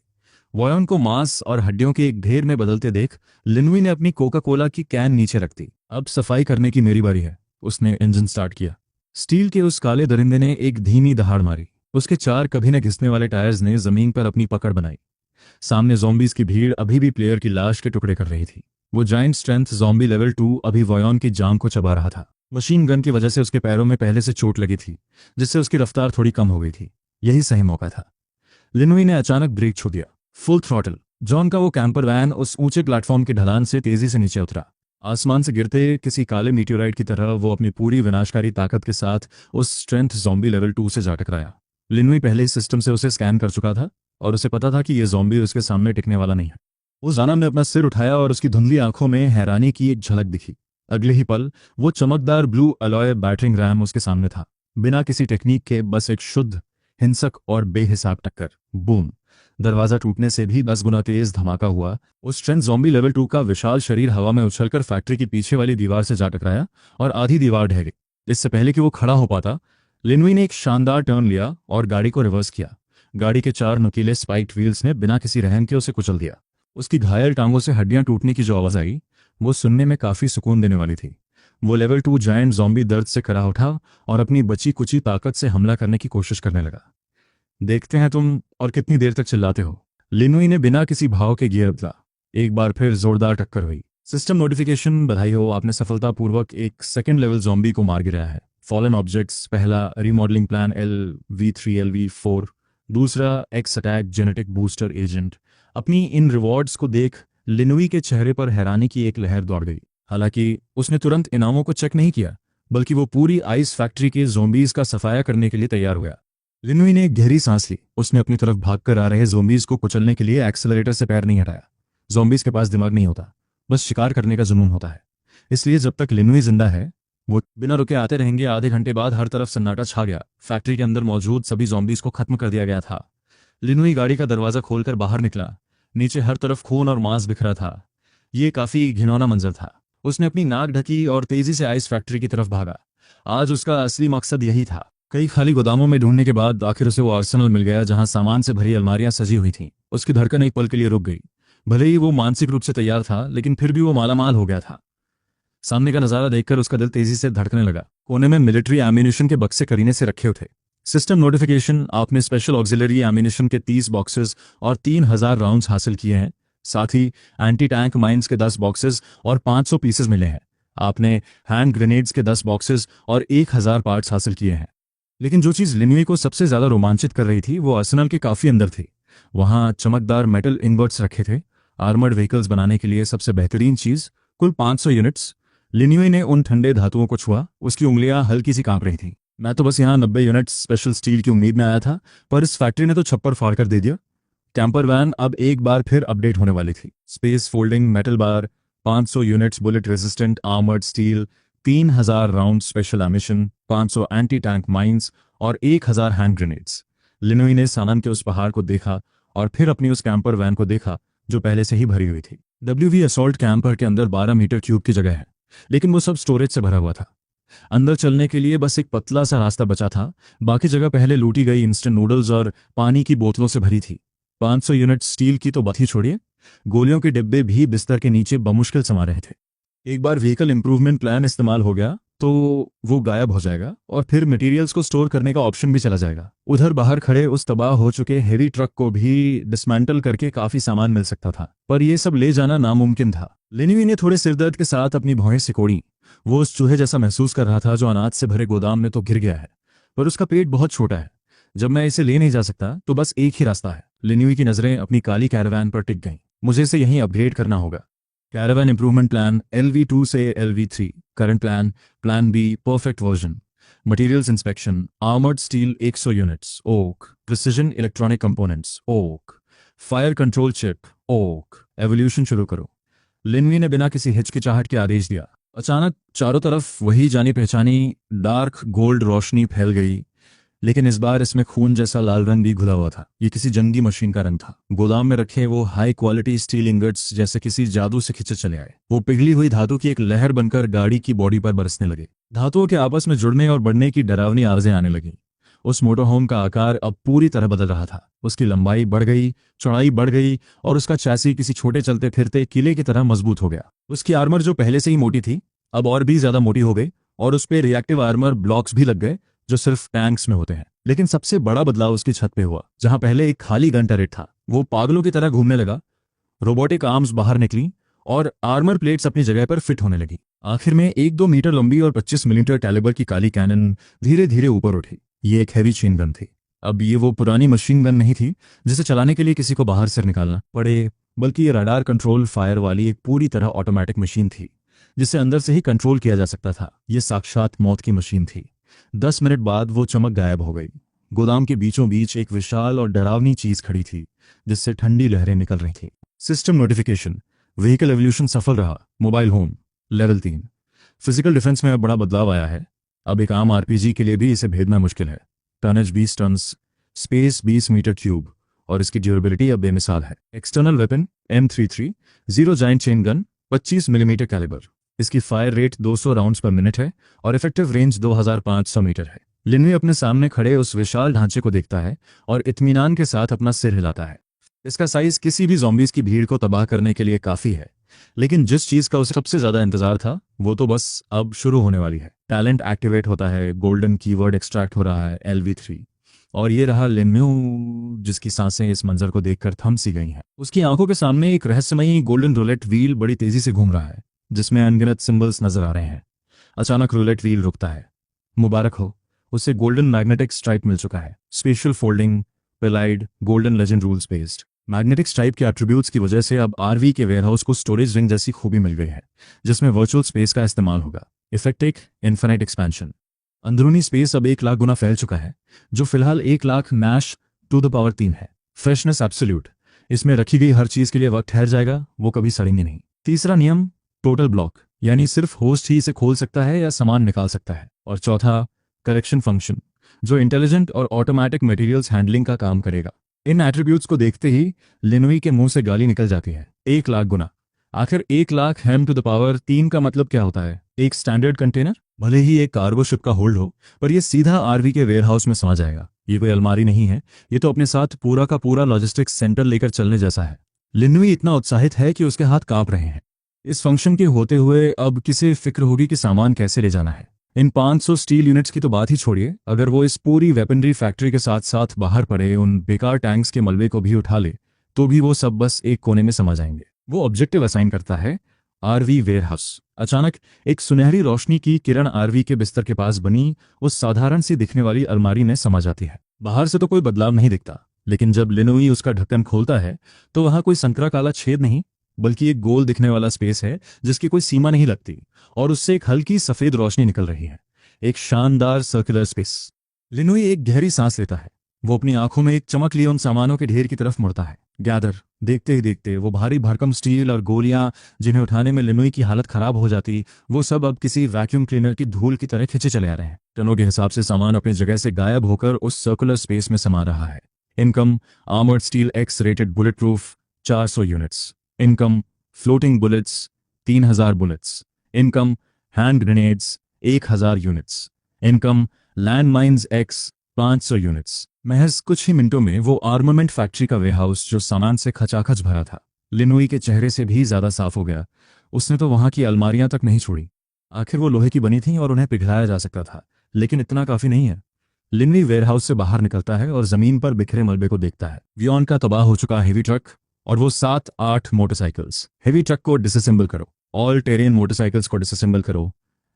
वॉयन को मांस और हड्डियों के एक ढेर में बदलते देख लिनवी ने अपनी कोका कोला की कैन नीचे रख दी। अब सफाई करने की मेरी बारी है। उसने इंजन स्टार्ट किया। स्टील के उस काले दरिंदे ने एक धीमी दहाड़ मारी। उसके 4 कभी न घिसने वाले टायर्स ने जमीन पर अपनी पकड़ बनाई। सामने ज़ॉम्बीज की भीड़ अभी भी प्लेयर की लाश के टुकड़े कर रही थी। वो जायंट स्ट्रेंथ ज़ॉम्बी लेवल 2 अभी वॉयन की जांग को चबा रहा था। मशीन गन की वजह से उसके पैरों में पहले से चोट लगी थी, जिससे उसकी रफ्तार थोड़ी कम हो गई थी। यही सही मौका था। लिनवी ने अचानक ब्रेक छू दिया। Full throttle. जॉन का वो कैंपर वैन उस ऊंचे प्लेटफॉर्म की ढलान से तेजी से नीचे उतरा। आसमान से गिरते किसी काले मीटियोराइट की तरह वो अपनी पूरी विनाशकारी ताकत के साथ उस स्ट्रेंथ ज़ॉम्बी लेवल 2 से जा टकराया। लिनवी पहले इस सिस्टम से उसे स्कैन कर चुका था और उसे पता था कि यह ज़ॉम्बी उसके सामने टिकने वाला नहीं है। उस जानम ने अपना सिर उठाया और उसकी धुंधली आंखों में हैरानी की एक झलक दिखी। अगले ही पल वो चमकदार ब्लू अलॉय बैटरिंग रैम उसके सामने था। बिना किसी टेक्निक के बस एक शुद्ध, हिंसक और बेहिसाब टक्कर। बूम! दरवाजा टूटने से भी 10 गुना तेज धमाका हुआ। उस स्ट्रेंथ ज़ॉम्बी लेवल 2 का विशाल शरीर हवा में उछलकर फैक्ट्री की पीछे वाली दीवार से जा टकराया और आधी दीवार ढह गई। इससे पहले कि वो खड़ा हो पाता, लिनवी ने एक शानदार टर्न लिया और गाड़ी को रिवर्स किया। गाड़ी के 4 नुकीले स्पाइक्ड व्हील्स ने बिना किसी रहम के उसे कुचल दिया। उसकी घायल टांगों से हड्डियां टूटने की जो आवाज आई, वो सुनने में काफी सुकून देने वाली थी। वो लेवल 2 जायंट ज़ॉम्बी दर्द से खड़ा उठा और अपनी बची कुची ताकत से हमला करने की कोशिश करने लगा। देखते हैं तुम और कितनी देर तक चिल्लाते हो। लिनोई ने बिना किसी भाव के गियर बदला। एक बार फिर जोरदार टक्कर हुई। सिस्टम नोटिफिकेशन, बधाई हो, आपने सफलतापूर्वक एक सेकंड लेवल ज़ॉम्बी को मार गिराया है। फॉलन ऑब्जेक्ट्स, पहला रीमॉडलिंग प्लान LV3 LV4, दूसरा x attack genetic booster agent. अपनी इन रिवॉर्ड्स को देख लिनोई के चेहरे पर हैरानी की एक लहर दौड़ गई। हालांकि उसने तुरंत इनामों को चेक नहीं किया, बल्कि वो पूरी आइस फैक्ट्री के ज़ॉम्बीज का सफाया करने के लिए तैयार हुआ। लिनोई ने एक गहरी सांस ली। उसने अपनी तरफ भागकर आ रहे ज़ॉम्बीज को कुचलने के लिए एक्सेलरेटर से पैर नहीं हटाया। ज़ॉम्बीज के पास दिमाग नहीं होता, बस शिकार करने का जुनून होता है। इसलिए जब तक लिनोई जिंदा है, वो बिना रुके आते रहेंगे। आधे घंटे बाद हर तरफ सन्नाटा छा गया। फैक्ट्री के अंदर मौजूद सभी ज़ॉम्बीज़ को खत्म कर दिया गया था। लिनुई गाड़ी का दरवाज़ा खोलकर बाहर निकला। नीचे हर तरफ खून और मांस बिखरा था। ये काफ़ी घिनौना मंजर था। उसने अपनी नाक ढकी और तेज़ी से आइस फैक्ट्री की तरफ भागा। आज उसका असली मकसद यही था। कई खाली गोदामों में ढूंढने के बाद आखिर उसे वो आर्सेनल मिल गया, जहां सामान से भरी अलमारियां सजी हुई थीं। उसकी धड़कन एक पल के लिए रुक गई। भले ही वो मानसिक रूप से तैयार था, लेकिन फिर भी वो मालामाल हो गया था। सामने का नजारा देखकर उसका दिल तेजी से धड़कने लगा। कोने में मिलिट्री एम्यूनिशन के बक्से करीने से रखे थे। सिस्टम नोटिफिकेशन, आपने स्पेशल ऑक्सिलरी एम्यूनिशन के 30 बॉक्सेस और 3000 राउंड्स हासिल किए हैं। साथ ही एंटी टैंक माइंस के 10 बॉक्सेस और 500 पीसेस मिले हैं। आपने हैंड ग्रेनेड्स के 10 बॉक्सेस और 1000 पार्ट्स हासिल किए हैं। लेकिन जो चीज़ लिनुई को सबसे ज़्यादा रोमांचित कर रही थी वो आर्सेनल के काफ़ी अंदर थी। वहाँ चमकदार मेटल इनवर्ट्स रखे थे। आर्मर्ड व्हीकल्स बनाने के लिए सबसे बेहतरीन चीज़, कुल 500 यूनिट्स। लिनुई ने उन ठंडे धातुओं को छुआ। उसकी उंगलियां हल्की सी कांप रही थीं। मैं तो बस यहाँ 90 यूनिट्स स्पेशल स्टील की उम्मीद में आया था, पर इस फैक्ट्री ने तो छप्पर फाड़ कर दे दिया। कैंपर वैन अब एक बार फिर अपडेट होने वाली थी। Space folding metal bar, 500 units bullet resistant armoured steel, 3000 round special emission, 500 anti tank mines और 1000 हैंड ग्रेनेड्स। लिनुई ने सामान के उस पहाड़ को देखा और फिर अपनी उस कैंपर वैन को देखा जो पहले से ही भरी हुई थी। WV असॉल्ट कैंपर के अंदर 12 मीटर क्यूब की जगह है, लेकिन वो सब स्टोरेज से भरा हुआ था। अंदर चलने के लिए बस एक पतला सा रास्ता बचा था। बाकी जगह पहले लूटी गई इंस्टेंट नूडल्स और पानी की बोतलों से भरी थी। 500 यूनिट स्टील की तो बात ही छोड़िए, गोलियों के डिब्बे भी बिस्तर के नीचे बमुश्किल समा रहे थे। एक बार व्हीकल इंप्रूवमेंट प्लान इस्तेमाल हो गया तो वो गायब हो जाएगा और फिर मटेरियल्स को स्टोर करने का ऑप्शन भी चला जाएगा। उधर बाहर खड़े उस तबाह हो चुके हेवी ट्रक को भी डिसमेंटल करके काफी सामान मिल सकता था, पर यह सब ले जाना नामुमकिन था। लिनुई ने थोड़े सिरदर्द के साथ अपनी भौहें सिकोड़ी। वो उस चूहे जैसा महसूस कर रहा था जो अनाज से भरे गोदाम में तो गिर गया है, पर उसका पेट बहुत छोटा है। जब मैं इसे ले नहीं जा सकता तो बस एक ही रास्ता है। लिनुई की नजरें अपनी काली कैरावान पर टिक गईं। मुझे इसे यहीं अपग्रेड करना होगा। कैरावान इंप्रूवमेंट प्लान LV2 से LV3, current plan B perfect version. Materials inspection, armoured steel 100 units okay, precision electronic components okay, fire control chip okay. Evolution शुरू करो। लिनुई ने बिना किसी हिचकिचाहट के आदेश दिया। अचानक चारों तरफ वही जानी पहचानी डार्क गोल्ड रोशनी फैल गई, लेकिन इस बार इसमें खून जैसा लाल रंग भी घुला हुआ था। ये किसी जंगी मशीन का रंग था। गोदाम में रखे वो हाई क्वालिटी स्टील इंगट्स जैसे किसी जादू से खिंचे चले आए। वो पिघली हुई धातु की एक लहर बनकर गाड़ी की बॉडी पर बरसने लगे। धातुओं के आपस में जुड़ने और बढ़ने की डरावनी आवाजें आने लगी। उस मोटरहोम का आकार अब पूरी तरह बदल रहा था। उसकी लंबाई बढ़ गई, चौड़ाई बढ़ गई और उसका चैसी किसी छोटे चलते फिरते किले की तरह मजबूत हो गया। उसकी आर्मर जो पहले से ही मोटी थी अब और भी ज्यादा मोटी हो गई और उस पर रिएक्टिव आर्मर ब्लॉक्स भी लग गए जो सिर्फ टैंक्स में होते हैं। लेकिन सबसे बड़ा बदलाव उसकी छत पे हुआ। जहां पहले एक खाली गन टरेट था, वो पागलों की तरह घूमने लगा। रोबोटिक आर्म्स बाहर निकली और आर्मर प्लेट्स अपनी जगह पर फिट होने लगी। आखिर में 1-2 मीटर लंबी और 25 मिलीमीटर कैलिबर की काली कैनन धीरे धीरे ऊपर उठी। ये एक हैवी चेन गन थी। अब ये वो पुरानी मशीन गन नहीं थी जिसे चलाने के लिए किसी को बाहर से निकालना पड़े, बल्कि ये रडार कंट्रोल फायर वाली एक पूरी तरह ऑटोमेटिक मशीन थी जिसे अंदर से ही कंट्रोल किया जा सकता था। ये साक्षात मौत की मशीन थी। 10 मिनट बाद वो चमक गायब हो गई। गोदाम के बीचों बीच एक विशाल और डरावनी चीज खड़ी थी जिससे ठंडी लहरें निकल रही थी। सिस्टम नोटिफिकेशन, व्हीकल एवोल्यूशन सफल रहा। Mobile home level 3। Physical defence में अब बड़ा बदलाव आया है। अब एक आम RPG के लिए भी इसे भेदना मुश्किल है। Tonnage 20 tons, space 20 metre cube और इसकी ड्यूरेबिलिटी अब बेमिसाल है। External weapon M33 zero giant chain gun 25 millimetre calibre. इसकी फायर रेट 200 राउंड्स पर मिनट है और इफेक्टिव रेंज 2500 मीटर है। लिनुई अपने सामने खड़े उस विशाल ढांचे को देखता है और इत्मीनान के साथ अपना सिर हिलाता है। इसका साइज किसी भी ज़ॉम्बीज़ की भीड़ को तबाह करने के लिए काफ़ी है, लेकिन जिस चीज़ का उसे सबसे ज़्यादा इंतजार था वो तो बस अब शुरू होने वाली है। टैलेंट एक्टिवेट होता है, गोल्डन कीवर्ड एक्सट्रैक्ट हो रहा है LV3, और ये रहा लिनुई जिसकी सांसें इस मंजर को देखकर थम सी गई हैं। उसकी आंखों के सामने एक रहस्यमयी गोल्डन रूलेट व्हील बड़ी तेजी से घूम रहा है जिसमें अनगिनत सिंबल्स नजर आ रहे हैं। अचानक रूलेट व्हील रुकता है। मुबारक हो, उसे गोल्डन मैग्नेटिक स्ट्राइप मिल चुका है। स्पेशल फोल्डिंग पेलाइड golden legend rules based. Magnetic stripe के एट्रीब्यूट्स की वजह से अब RV के वेयरहाउस को स्टोरेज रिंग जैसी खूबी मिल गई है जिसमें वर्चुअल स्पेस का इस्तेमाल होगा। इफेक्टिक इन्फिनाइट एक्सपेंशन। अंदरूनी स्पेस अब 1 लाख गुना फैल चुका है, जो फिलहाल 1 lakh mesh to the power 3 है। Freshness absolute. इसमें रखी गई हर चीज के लिए वक्त ठहर जाएगा, वो कभी सड़ेंगे नहीं। तीसरा नियम टोटल ब्लॉक। यानी सिर्फ होस्ट ही इसे खोल सकता है या सामान निकाल सकता है। और चौथा, करेक्शन फंक्शन, जो इंटेलिजेंट और ऑटोमेटिक मटेरियल्स हैंडलिंग का काम करेगा। इन एट्रीब्यूट्स को देखते ही लिनोई के मुंह से गाली निकल जाती है। 1 लाख गुना। आखिर 1 lakh m to the power 3 का मतलब क्या होता है? एक स्टैंडर्ड कंटेनर? भले ही एक कार्गो शिप का होल्ड हो, पर यह सीधा आरवी के वेयरहाउस में समा जाएगा। ये कोई अलमारी नहीं है, ये तो अपने साथ पूरा का पूरा लॉजिस्टिक्स सेंटर लेकर चलने जैसा है। लिनोई इतना उत्साहित है कि उसके हाथ कांप रहे हैं। इस फंक्शन के होते हुए अब किसे फिक्र होगी कि सामान कैसे ले जाना है। इन 500 स्टील यूनिट्स की तो बात ही छोड़िए, अगर वो इस पूरी वेपनरी फैक्ट्री के साथ साथ बाहर पड़े उन बेकार टैंक्स के मलबे को भी उठा ले, तो भी वो सब बस एक कोने में समा जाएंगे। वो ऑब्जेक्टिव असाइन करता है, आरवी वेयरहाउस। अचानक एक सुनहरी रोशनी की किरण आरवी के बिस्तर के पास बनी उस साधारण सी दिखने वाली अलमारी में समा जाती है। बाहर से तो कोई बदलाव नहीं दिखता, लेकिन जब लिनोई उसका ढक्कन खोलता है तो वहां कोई संकरा काला छेद नहीं, बल्कि एक गोल दिखने वाला स्पेस है जिसकी कोई सीमा नहीं लगती, और उससे एक हल्की सफेद रोशनी निकल रही है। एक शानदार सर्कुलर स्पेस। लिनोई एक गहरी सांस लेता है। वो अपनी आंखों में एक चमक लिए उन सामानों के ढेर की तरफ मुड़ता है। गैदर। देखते ही देखते वो भारी भरकम स्टील और गोलियां जिन्हें उठाने में लिनोई की हालत खराब हो जाती, वो सब अब किसी वैक्यूम क्लीनर की धूल की तरह खिंचे चले आ रहे हैं। टनों के हिसाब से सामान अपनी जगह से गायब होकर उस सर्कुलर स्पेस में समा रहा है। Income armoured steel x rated bullet proof 400 units. Income floating bullets 3000 bullets. Income hand grenades 1000 units. Income land mines x 500 units. महज कुछ ही मिनटों में वो आर्मामेंट फैक्ट्री का वेयरहाउस जो सामान से खचाखच भरा था, लिनोई के चेहरे से भी ज्यादा साफ हो गया। उसने तो वहां की अलमारियां तक नहीं छोड़ी। आखिर वो लोहे की बनी थी और उन्हें पिघलाया जा सकता था, लेकिन इतना काफी नहीं है। लिनोई वेयरहाउस से बाहर निकलता है और जमीन पर बिखरे मलबे को देखता है। वियॉन का तबाह हो चुका हेवी ट्रक और वो 7-8 मोटरसाइकिल्स। हेवी ट्रक को डिसअसेंबल करो, ऑल टेरेन मोटरसाइकिल्स को डिसअसेंबल करो।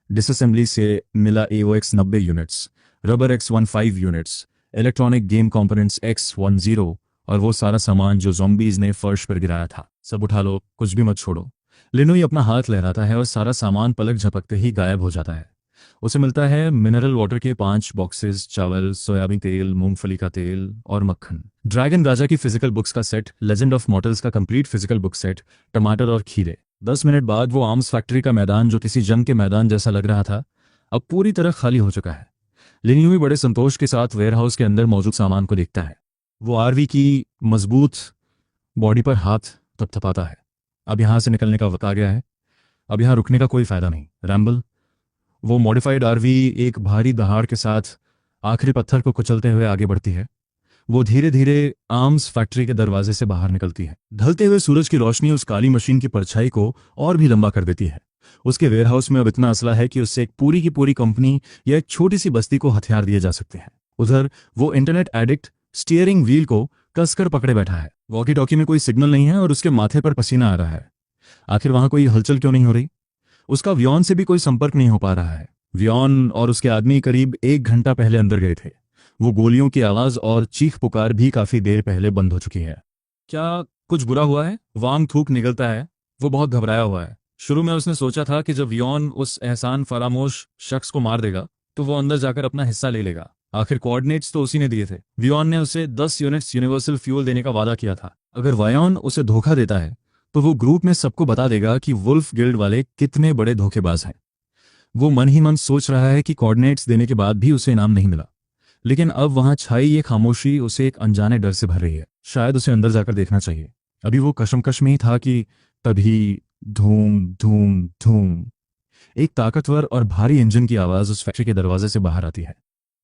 डिसअसेंबली से मिला AOX 90 units, rubber X15 units, electronic game components X10, और वो सारा सामान जो ज़ॉम्बीज़ ने फर्श पर गिराया था। सब उठा लो, कुछ भी मत छोड़ो। लिनोई अपना हाथ लहराता है और सारा सामान पलक झपकते ही गायब हो जाता है। उसे मिलता है मिनरल वाटर के 5 बॉक्सेस, चावल, सोयाबीन तेल, मूंगफली का तेल और मक्खन, ड्रैगन राजा की फिजिकल बुक्स का सेट, लेजेंड ऑफ मॉर्टल्स का कंप्लीट फिजिकल बुक सेट, टमाटर और खीरे। 10 मिनट बाद वो आर्म्स फैक्ट्री का मैदान, जो किसी जंग के मैदान जैसा लग रहा था, अब पूरी तरह खाली हो चुका है। लिनोई बड़े संतोष के साथ वेयरहाउस के अंदर मौजूद सामान को देखता है। वो आरवी की मजबूत बॉडी पर हाथ थपथपाता है। अब यहां से निकलने का वक्त आ गया है। अब यहां रुकने का कोई फायदा नहीं। रैम्बल। वो मॉडिफाइड आरवी एक भारी दहाड़ के साथ आखिरी पत्थर को कुचलते हुए आगे बढ़ती है। वो धीरे धीरे आर्म्स फैक्ट्री के दरवाजे से बाहर निकलती है। ढलते हुए सूरज की रोशनी उस काली मशीन की परछाई को और भी लंबा कर देती है। उसके वेयरहाउस में अब इतना असला है कि उससे एक पूरी की पूरी कंपनी या एक छोटी सी बस्ती को हथियार दिए जा सकते हैं। उधर वो इंटरनेट एडिक्ट स्टीयरिंग व्हील को कसकर पकड़े बैठा है। वॉकी टॉकी में कोई सिग्नल नहीं है और उसके माथे पर पसीना आ रहा है। आखिर वहां कोई हलचल क्यों नहीं हो रही? उसका वियॉन से भी कोई संपर्क नहीं हो पा रहा है। वियॉन और उसके आदमी करीब 1 घंटा पहले अंदर गए थे। वो गोलियों की आवाज और चीख पुकार भी काफी देर पहले बंद हो चुकी है। क्या कुछ बुरा हुआ है? वांग थूक निकलता है। वो बहुत घबराया हुआ है। शुरू में उसने सोचा था कि जब वियॉन उस एहसान फरामोश शख्स को मार देगा तो वो अंदर जाकर अपना हिस्सा ले लेगा। आखिर कोऑर्डिनेट्स तो उसी ने दिए थे। वियॉन ने उसे 10 यूनिट्स यूनिवर्सल फ्यूल देने का वादा किया था। अगर वायॉन उसे धोखा देता है तो वो ग्रुप में सबको बता देगा कि वुल्फ गिल्ड वाले कितने बड़े धोखेबाज हैं। वो मन ही मन सोच रहा है कि कोऑर्डिनेट्स देने के बाद भी उसे इनाम नहीं मिला, लेकिन अब वहां छाई ये खामोशी उसे एक अनजाने डर से भर रही है। शायद उसे अंदर जाकर देखना चाहिए। अभी वो कशमकश में ही था कि तभी धूम धूम धूम एक ताकतवर और भारी इंजन की आवाज उस फैक्ट्री के दरवाजे से बाहर आती है।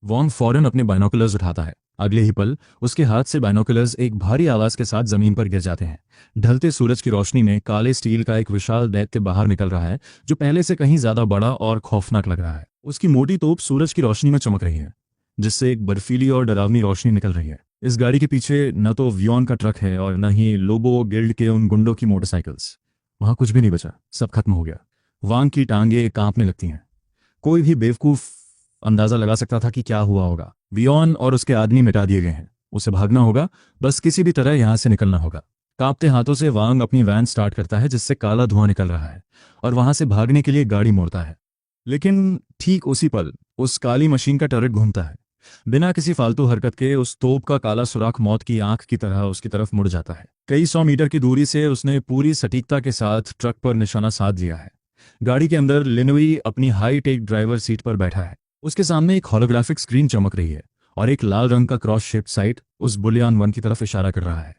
वॉन्ग फौरन अपने बाइनोकुलर्स उठाता है। अगले ही पल उसके हाथ से बाइनोकुलर्स एक भारी आवाज के साथ जमीन पर गिर जाते हैं। ढलते सूरज की रोशनी में काले स्टील का एक विशाल दैत्य बाहर निकल रहा है, जो पहले से कहीं ज्यादा बड़ा और खौफनाक लग रहा है। उसकी मोटी तोप सूरज की रोशनी में चमक रही है, जिससे एक बर्फीली और डरावनी रोशनी निकल रही है। इस गाड़ी के पीछे न तो वियॉन का ट्रक है और न ही लोबो गिल्ड के उन गुंडों की मोटरसाइकिल्स। वहां कुछ भी नहीं बचा, सब खत्म हो गया। वांग की टांगें कांपने लगती हैं। कोई भी बेवकूफ अंदाजा लगा सकता था कि क्या हुआ होगा। वियॉन और उसके आदमी मिटा दिए गए हैं। उसे भागना होगा, बस किसी भी तरह यहां से निकलना होगा। कांपते हाथों से वांग अपनी वैन स्टार्ट करता है, जिससे काला धुआं निकल रहा है, और वहां से भागने के लिए गाड़ी मोड़ता है। लेकिन ठीक उसी पल उस काली मशीन का टर्रेट घूमता है। बिना किसी फालतू हरकत के उस तोप का काला सुराख मौत की आंख की तरह उसकी तरफ मुड़ जाता है। कई 100 मीटर की दूरी से उसने पूरी सटीकता के साथ ट्रक पर निशाना साध लिया है। गाड़ी के अंदर लिनोई अपनी हाई टेक ड्राइवर सीट पर बैठा है। उसके सामने एक होलोग्राफिक स्क्रीन चमक रही है और एक लाल रंग का क्रॉस शेप्ड साइट उस बुलियान 1 की तरफ इशारा कर रहा है।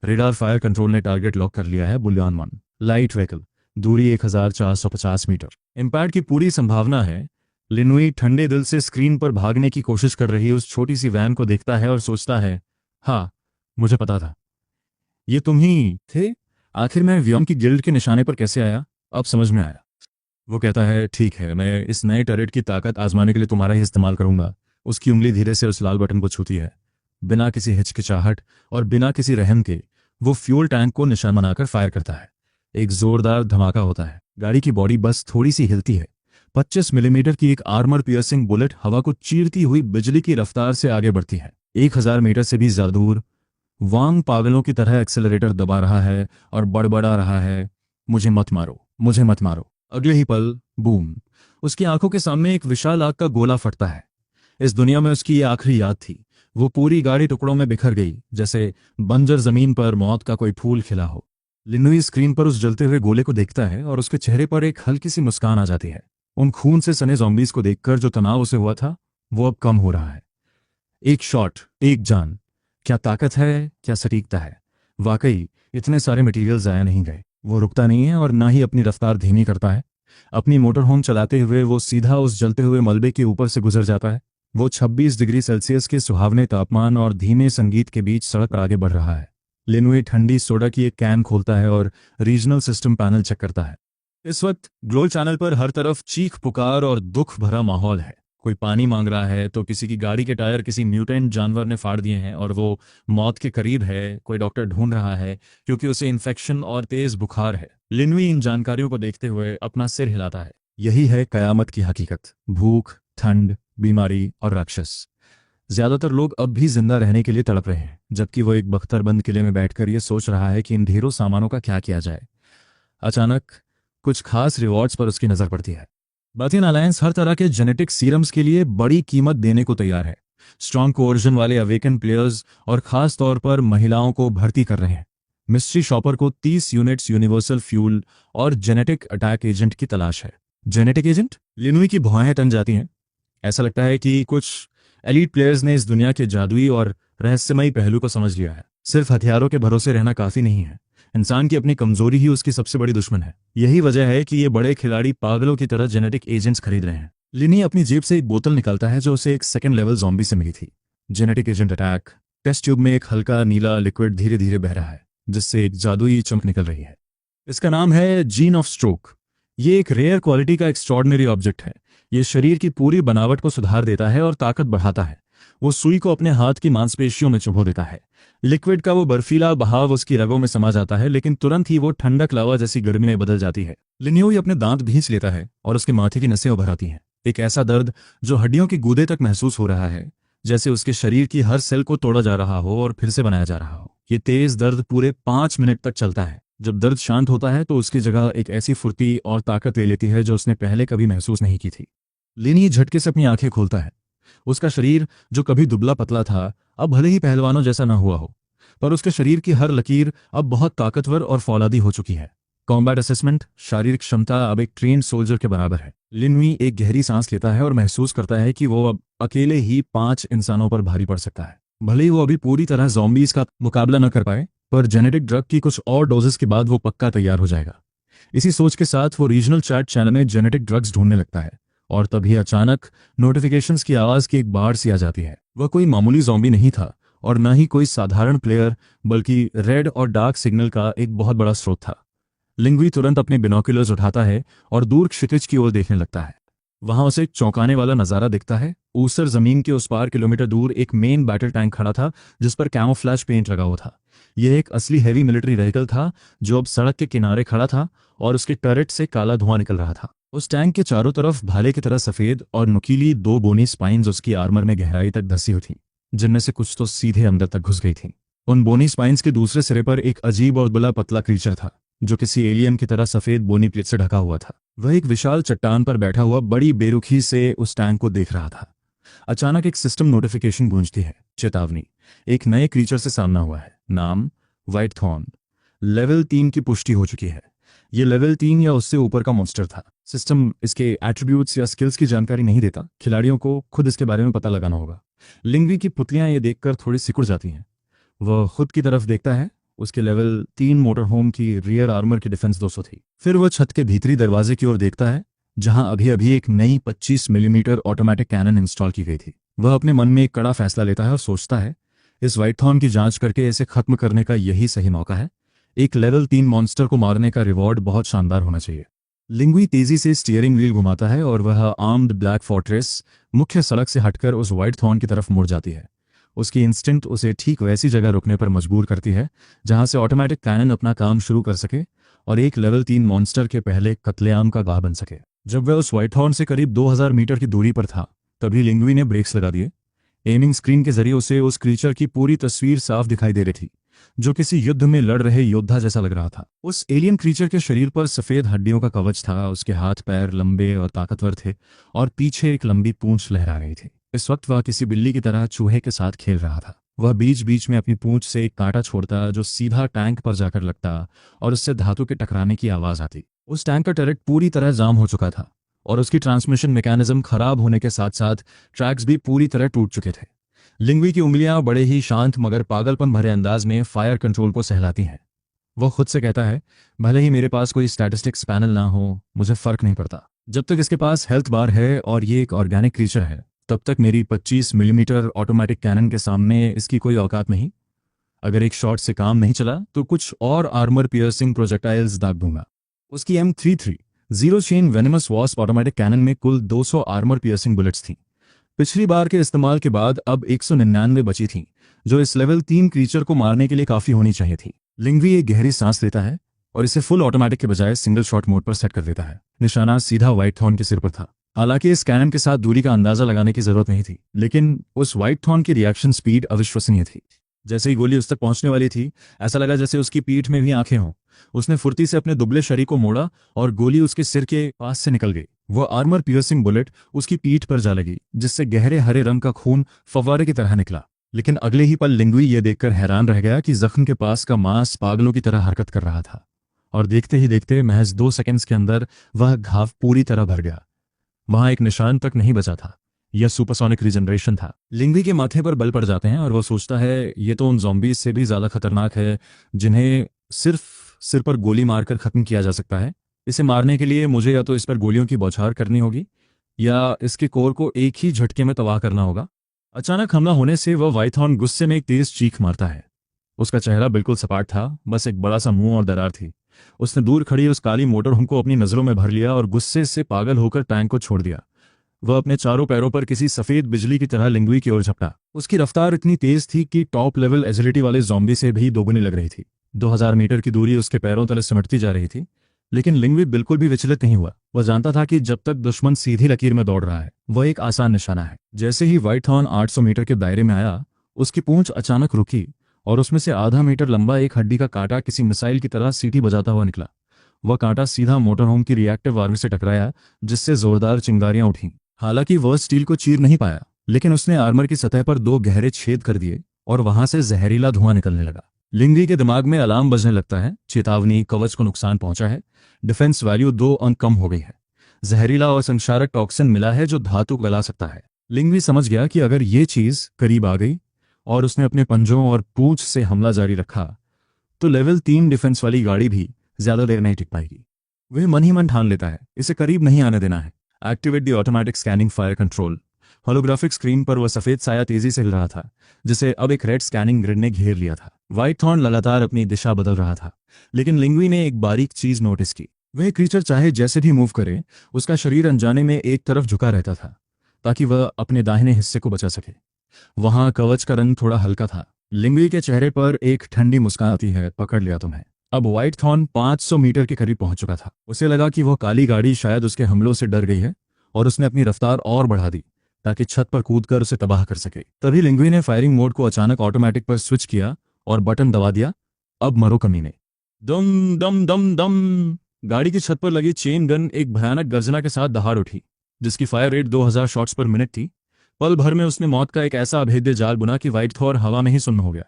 रेडार फायर कंट्रोल ने टारगेट लॉक कर लिया है। बुलियान 1 लाइट व्हीकल, दूरी 1450 मीटर, इम्पैक्ट की पूरी संभावना है। लिनोई ठंडे दिल से स्क्रीन पर भागने की कोशिश कर रही उस छोटी सी वैन को देखता है और सोचता है, हाँ, मुझे पता था, ये तुम ही थे। आखिर मैं व्योम की गिल्ड के निशाने पर कैसे आया, अब समझ में आया। वो कहता है, ठीक है, मैं इस नए टर्रेट की ताकत आजमाने के लिए तुम्हारा ही इस्तेमाल करूंगा। उसकी उंगली धीरे से उस लाल बटन को छूती है। बिना किसी हिचकिचाहट और बिना किसी रहम के वो फ्यूल टैंक को निशान बनाकर फायर करता है। एक जोरदार धमाका होता है। गाड़ी की बॉडी बस थोड़ी सी हिलती है। 25 मिलीमीटर की एक आर्मर पियर्सिंग बुलेट हवा को चीरती हुई बिजली की रफ्तार से आगे बढ़ती है। 1000 मीटर से भी ज्यादा दूर वांग पागलों की तरह एक्सेलरेटर दबा रहा है और बड़बड़ा रहा है, मुझे मत मारो, मुझे मत मारो। अगले ही पल बूम, उसकी आंखों के सामने एक विशाल आग का गोला फटता है। इस दुनिया में उसकी ये आखिरी याद थी। वो पूरी गाड़ी टुकड़ों में बिखर गई, जैसे बंजर जमीन पर मौत का कोई फूल खिला हो। लिनोई स्क्रीन पर उस जलते हुए गोले को देखता है और उसके चेहरे पर एक हल्की सी मुस्कान आ जाती है। उन खून से सने ज़ॉम्बीज को देखकर जो तनाव उसे हुआ था, वो अब कम हो रहा है। एक शॉट, एक जान, क्या ताकत है, क्या सटीकता है। वाकई इतने सारे मटेरियल जाया नहीं गए। वो रुकता नहीं है और ना ही अपनी रफ्तार धीमी करता है। अपनी मोटर होम चलाते हुए वो सीधा उस जलते हुए मलबे के ऊपर से गुजर जाता है। वो 26 डिग्री सेल्सियस के सुहावने तापमान और धीमे संगीत के बीच सड़क पर आगे बढ़ रहा है। लिनोई ठंडी सोडा की एक कैन खोलता है और रीजनल सिस्टम पैनल चेक करता है। इस वक्त ग्लो चैनल पर हर तरफ चीख पुकार और दुख भरा माहौल है। कोई पानी मांग रहा है तो किसी की गाड़ी के टायर किसी म्यूटेंट जानवर ने फाड़ दिए हैं और वो मौत के करीब है। कोई डॉक्टर ढूंढ रहा है क्योंकि उसे इन्फेक्शन और तेज बुखार है। लिनोई इन जानकारियों को देखते हुए अपना सिर हिलाता है। यही है कयामत की हकीकत। भूख, ठंड, बीमारी और राक्षस। ज्यादातर लोग अब भी जिंदा रहने के लिए तड़प रहे हैं, जबकि वो एक बख्तरबंद किले में बैठकर ये सोच रहा है कि इन ढेरों सामानों का क्या किया जाए। अचानक कुछ खास रिवॉर्ड्स पर उसकी नजर पड़ती है। बाथियन अलायंस हर तरह के जेनेटिक सीरम्स के लिए बड़ी कीमत देने को तैयार है। स्ट्रॉन्ग कोवर्जन वाले अवेकन प्लेयर्स और खास तौर पर महिलाओं को भर्ती कर रहे हैं। मिस्ट्री शॉपर को 30 यूनिट्स यूनिवर्सल फ्यूल और जेनेटिक अटैक एजेंट की तलाश है। Genetic agent? लिनोई की भौहें तन जाती हैं। ऐसा लगता है कि कुछ एलीट प्लेयर्स ने इस दुनिया के जादुई और रहस्यमयी पहलू को समझ लिया है। सिर्फ हथियारों के भरोसे रहना काफी नहीं है। इंसान की अपनी कमजोरी ही उसकी सबसे बड़ी दुश्मन है। यही वजह है कि ये बड़े खिलाड़ी पागलों की तरह जेनेटिक एजेंट्स खरीद रहे हैं। लिनी अपनी जेब से एक बोतल निकालता है जो उसे एक सेकंड लेवल ज़ॉम्बी से मिली थी। Genetic agent attack. Test tube में एक हल्का नीला लिक्विड धीरे धीरे बह रहा है, जिससे एक जादुई चमक निकल रही है। इसका नाम है जीन ऑफ स्ट्रोक। ये एक रेयर क्वालिटी का एक्स्ट्रॉर्डिनरी ऑब्जेक्ट है। ये शरीर की पूरी बनावट को सुधार देता है और ताकत बढ़ाता है। वो सुई को अपने हाथ की मांसपेशियों में चुभो देता है। लिक्विड का वो बर्फीला बहाव उसकी रगों में समा जाता है, लेकिन तुरंत ही वो ठंडक लावा जैसी गर्मी में बदल जाती है। लिनियोई अपने दांत भींच लेता है और उसके माथे की नसें उभर आती हैं। एक ऐसा दर्द जो हड्डियों की गूदे तक महसूस हो रहा है, जैसे उसके शरीर की हर सेल को तोड़ा जा रहा हो और फिर से बनाया जा रहा हो। ये तेज दर्द पूरे 5 मिनट तक चलता है। जब दर्द शांत होता है तो उसकी जगह एक ऐसी फुर्ती और ताकत ले लेती है जो उसने पहले कभी महसूस नहीं की थी। लिनी झटके से अपनी आंखें खोलता है। उसका शरीर, जो कभी दुबला पतला था, अब भले ही पहलवानों जैसा न हुआ हो, पर उसके शरीर की हर लकीर अब बहुत ताकतवर और फौलादी हो चुकी है। कॉम्बैट असेसमेंट, शारीरिक क्षमता अब एक ट्रेन्ड सोल्जर के बराबर है। लिनवी एक गहरी सांस लेता है और महसूस करता है कि वो अब अकेले ही 5 इंसानों पर भारी पड़ सकता है। भले ही वो अभी पूरी तरह ज़ॉम्बीज का मुकाबला न कर पाए, पर जेनेटिक ड्रग की कुछ और डोजेस के बाद वो पक्का तैयार हो जाएगा। इसी सोच के साथ वो रीजनल चैट चैनल में जेनेटिक ड्रग्स ढूंढने लगता है, और तभी अचानक नोटिफिकेशंस की आवाज की एक बाढ़ सी आ जाती है। वह कोई मामूली ज़ॉम्बी नहीं था और न ही कोई साधारण प्लेयर, बल्कि रेड और डार्क सिग्नल का एक बहुत बड़ा स्रोत था। लिंगवी तुरंत अपने बिनोकुलर्स उठाता है और दूर क्षितिज की ओर देखने लगता है। वहां उसे एक चौंकाने वाला नजारा दिखता है। ऊसर जमीन के उस पार किलोमीटर दूर एक मेन बैटल टैंक खड़ा था, जिस पर कैमोफ्लैज पेंट लगा हुआ था। यह एक असली हैवी मिलिट्री व्हीकल था जो अब सड़क के किनारे खड़ा था और उसके टर्रेट से काला धुआं निकल रहा था। उस टैंक के चारों तरफ भाले की तरह सफेद और नुकीली 2 बोनी स्पाइन्स उसकी आर्मर में गहराई तक धसी हुई थी, जिनमें से कुछ तो सीधे अंदर तक घुस गई थीं। उन बोनी स्पाइन्स के दूसरे सिरे पर एक अजीब और बड़ा पतला क्रीचर था, जो किसी एलियन की तरह सफेद बोनी प्लेट से ढका हुआ था। वह एक विशाल चट्टान पर बैठा हुआ बड़ी बेरुखी से उस टैंक को देख रहा था। अचानक एक सिस्टम नोटिफिकेशन गूंजती है। चेतावनी, एक नए क्रीचर से सामना हुआ है। नाम व्हाइट थॉर्न। लेवल 3 की पुष्टि हो चुकी है। यह लेवल 3 या उससे ऊपर का मॉन्स्टर था। सिस्टम इसके एट्रीब्यूट्स या स्किल्स की जानकारी नहीं देता, खिलाड़ियों को खुद इसके बारे में पता लगाना होगा। लिंगवी की पुतलियां ये देखकर थोड़ी सिकुड़ जाती हैं। वह खुद की तरफ देखता है। उसके लेवल 3 मोटर होम की रियर आर्मर की डिफेंस 200 थी। फिर वह छत के भीतरी दरवाजे की ओर देखता है, जहां अभी अभी एक नई 25 मिलीमीटर ऑटोमेटिक कैनन इंस्टॉल की गई थी। वह अपने मन में एक कड़ा फैसला लेता है और सोचता है, इस व्हाइट थॉर्न की जांच करके इसे खत्म करने का यही सही मौका है। एक लेवल 3 मॉन्स्टर को मारने का रिवॉर्ड बहुत शानदार होना चाहिए। लिंगवी तेजी से स्टीयरिंग व्हील घुमाता है और वह आर्म्ड ब्लैक फोर्ट्रेस मुख्य सड़क से हटकर उस व्हाइट थॉर्न की तरफ मुड़ जाती है। उसकी इंस्टिंक्ट उसे ठीक वैसी जगह रुकने पर मजबूर करती है जहां से ऑटोमेटिक कैनन अपना काम शुरू कर सके और एक लेवल 3 मॉन्स्टर के पहले कत्लेआम का गाह बन सके। जब वह उस व्हाइट हॉर्न से करीब 2000 मीटर की दूरी पर था, तभी लिंगवी ने ब्रेक्स लगा दिए। एमिंग स्क्रीन के जरिए उसे उस क्रीचर की पूरी तस्वीर साफ दिखाई दे रही थी, जो किसी युद्ध में लड़ रहे योद्धा जैसा लग रहा था। उस एलियन क्रीचर के शरीर पर सफेद हड्डियों का कवच था, उसके हाथ पैर लंबे और ताकतवर थे और पीछे एक लंबी पूंछ लहरा रही थी। इस वक्त वह किसी बिल्ली की तरह चूहे के साथ खेल रहा था। वह बीच बीच में अपनी पूंछ से एक कांटा छोड़ता जो सीधा टैंक पर जाकर लगता और उससे धातु के टकराने की आवाज आती। उस टैंक का टरेट पूरी तरह जाम हो चुका था और उसकी ट्रांसमिशन मैकेनिज्म खराब होने के साथ साथ ट्रैक्स भी पूरी तरह टूट चुके थे। लिंगवी की उंगलियां बड़े ही शांत मगर पागलपन भरे अंदाज में फायर कंट्रोल को सहलाती हैं। वह खुद से कहता है, भले ही मेरे पास कोई स्टैटिस्टिक्स पैनल ना हो, मुझे फर्क नहीं पड़ता। जब तक इसके पास हेल्थ बार है और ये एक ऑर्गेनिक क्रीचर है, तब तक मेरी 25 मिलीमीटर ऑटोमेटिक कैनन के सामने इसकी कोई औकात नहीं। अगर एक शॉट से काम नहीं चला तो कुछ और आर्मर पियर्सिंग प्रोजेक्टाइल्स दाग दूंगा। उसकी M33 zero chain venomous wasp automatic cannon में कुल 200 आर्मर पियर्सिंग बुलेट्स थीं। पिछली बार के इस्तेमाल के बाद अब 199 बची थीं, जो इस लेवल 3 क्रीचर को मारने के लिए काफी होनी चाहिए थी। लिंगवी एक गहरी सांस लेता है और इसे फुल ऑटोमेटिक के बजाय सिंगल शॉट मोड पर सेट कर देता है। निशाना सीधा व्हाइट थॉर्न के सिर पर था। हालांकि इस कैनन के साथ दूरी का अंदाजा लगाने की जरूरत नहीं थी, लेकिन उस व्हाइट थॉर्न की रिएक्शन स्पीड अविश्वसनीय थी। जैसे ही गोली उस तक पहुंचने वाली थी, ऐसा लगा जैसे उसकी पीठ में भी आंखें हों। उसने फुर्ती से अपने दुबले शरीर को मोड़ा और गोली उसके सिर के पास से निकल गई। वह आर्मर पियर्सिंग बुलेट उसकी पीठ पर जा लगी, जिससे गहरे हरे रंग का खून फव्वारे की तरह निकला। लेकिन अगले ही पल लिंगवी ये देखकर हैरान रह गया कि जख्म के पास का मांस पागलों की तरह हरकत कर रहा था और देखते ही देखते महज 2 सेकंड्स के अंदर वह घाव पूरी तरह भर गया। वहां एक निशान तक नहीं बचा था। यह सुपरसोनिक रिजनरेशन था। लिंगवी के माथे पर बल पड़ जाते हैं और वह सोचता है, ये तो उन ज़ॉम्बीज से भी ज्यादा खतरनाक है जिन्हें सिर्फ सिर पर गोली मारकर खत्म किया जा सकता है। इसे मारने के लिए मुझे या तो इस पर गोलियों की बौछार करनी होगी या इसके कोर को एक ही झटके में तबाह करना होगा। अचानक हमला होने से वह वाइथॉर्न गुस्से में एक तेज चीख मारता है। उसका चेहरा बिल्कुल सपाट था, बस एक बड़ा सा मुंह और दरार थी। उसने दूर खड़ी उस काली मोटरहोम को अपनी नजरों में भर लिया और गुस्से से पागल होकर टैंक को छोड़ दिया। वह अपने चारों पैरों पर किसी सफेद बिजली की तरह लिंगवी की ओर झपटा। उसकी रफ्तार इतनी तेज थी कि टॉप लेवल एजिलिटी वाले ज़ॉम्बी से भी दोगुनी लग रही थी। 2000 मीटर की दूरी उसके पैरों तले सिमटती जा रही थी, लेकिन लिंगवी बिल्कुल भी विचलित नहीं हुआ। वह जानता था कि जब तक दुश्मन सीधी लकीर में दौड़ रहा है, वह एक आसान निशाना है। जैसे ही व्हाइट थॉर्न 800 मीटर के दायरे में आया, उसकी पूंछ अचानक रुकी और उसमें से आधा मीटर लंबा एक हड्डी का कांटा किसी मिसाइल की तरह सीटी बजाता हुआ निकला। वह कांटा सीधा मोटरहोम की रिएक्टिव वाल्व से टकराया, जिससे जोरदार चिंगारियां उठीं। हालांकि वह स्टील को चीर नहीं पाया, लेकिन उसने आर्मर की सतह पर 2 गहरे छेद कर दिए और वहां से जहरीला धुआं निकलने लगा। लिंगवी के दिमाग में अलार्म बजने लगता है। चेतावनी, कवच को नुकसान पहुंचा है, डिफेंस वैल्यू 2 अंक कम हो गई है, जहरीला और संक्षारक टॉक्सिन मिला है जो धातु गला सकता है। लिंगवी समझ गया कि अगर ये चीज करीब आ गई और उसने अपने पंजों और पूंछ से हमला जारी रखा, तो लेवल 3 डिफेंस वाली गाड़ी भी ज्यादा देर नहीं टिक पाएगी। वह मन ही मन ठान लेता है, इसे करीब नहीं आने देना है। Activate the automatic scanning fire control. Holographic screen पर वह सफेद साया तेजी से हिल रहा था, जिसे अब एक रेड स्कैनिंग ग्रिड ने घेर लिया था। व्हाइट थॉर्न लगातार अपनी दिशा बदल रहा था, लेकिन लिंगवी ने एक बारीक चीज नोटिस की। वह क्रीचर चाहे जैसे भी मूव करे, उसका शरीर अनजाने में एक तरफ झुका रहता था, ताकि वह अपने दाहिने हिस्से को बचा सके। वहां कवच का रंग थोड़ा हल्का था। लिंगवी के चेहरे पर एक ठंडी मुस्कान आती है, पकड़ लिया तुम्हें। अब व्हाइट थॉर्न 500 मीटर के करीब पहुंच चुका था। उसे लगा कि वह काली गाड़ी शायद उसके हमलों से डर गई है और उसने अपनी रफ्तार और बढ़ा दी ताकि छत पर कूदकर उसे तबाह कर सके। तभी लिंगवी ने फायरिंग मोड को अचानक ऑटोमेटिक पर स्विच किया और बटन दबा दिया। अब मरो कमीने। दम दम दम दम। गाड़ी की छत पर लगी चेन गन एक भयानक गर्जना के साथ दहाड़ उठी, जिसकी फायर रेट 2000 शॉट्स पर मिनट थी। पल भर में उसने मौत का एक ऐसा अभेद्य जाल बुना कि व्हाइट थॉर्न हवा में ही सुन्न हो गया।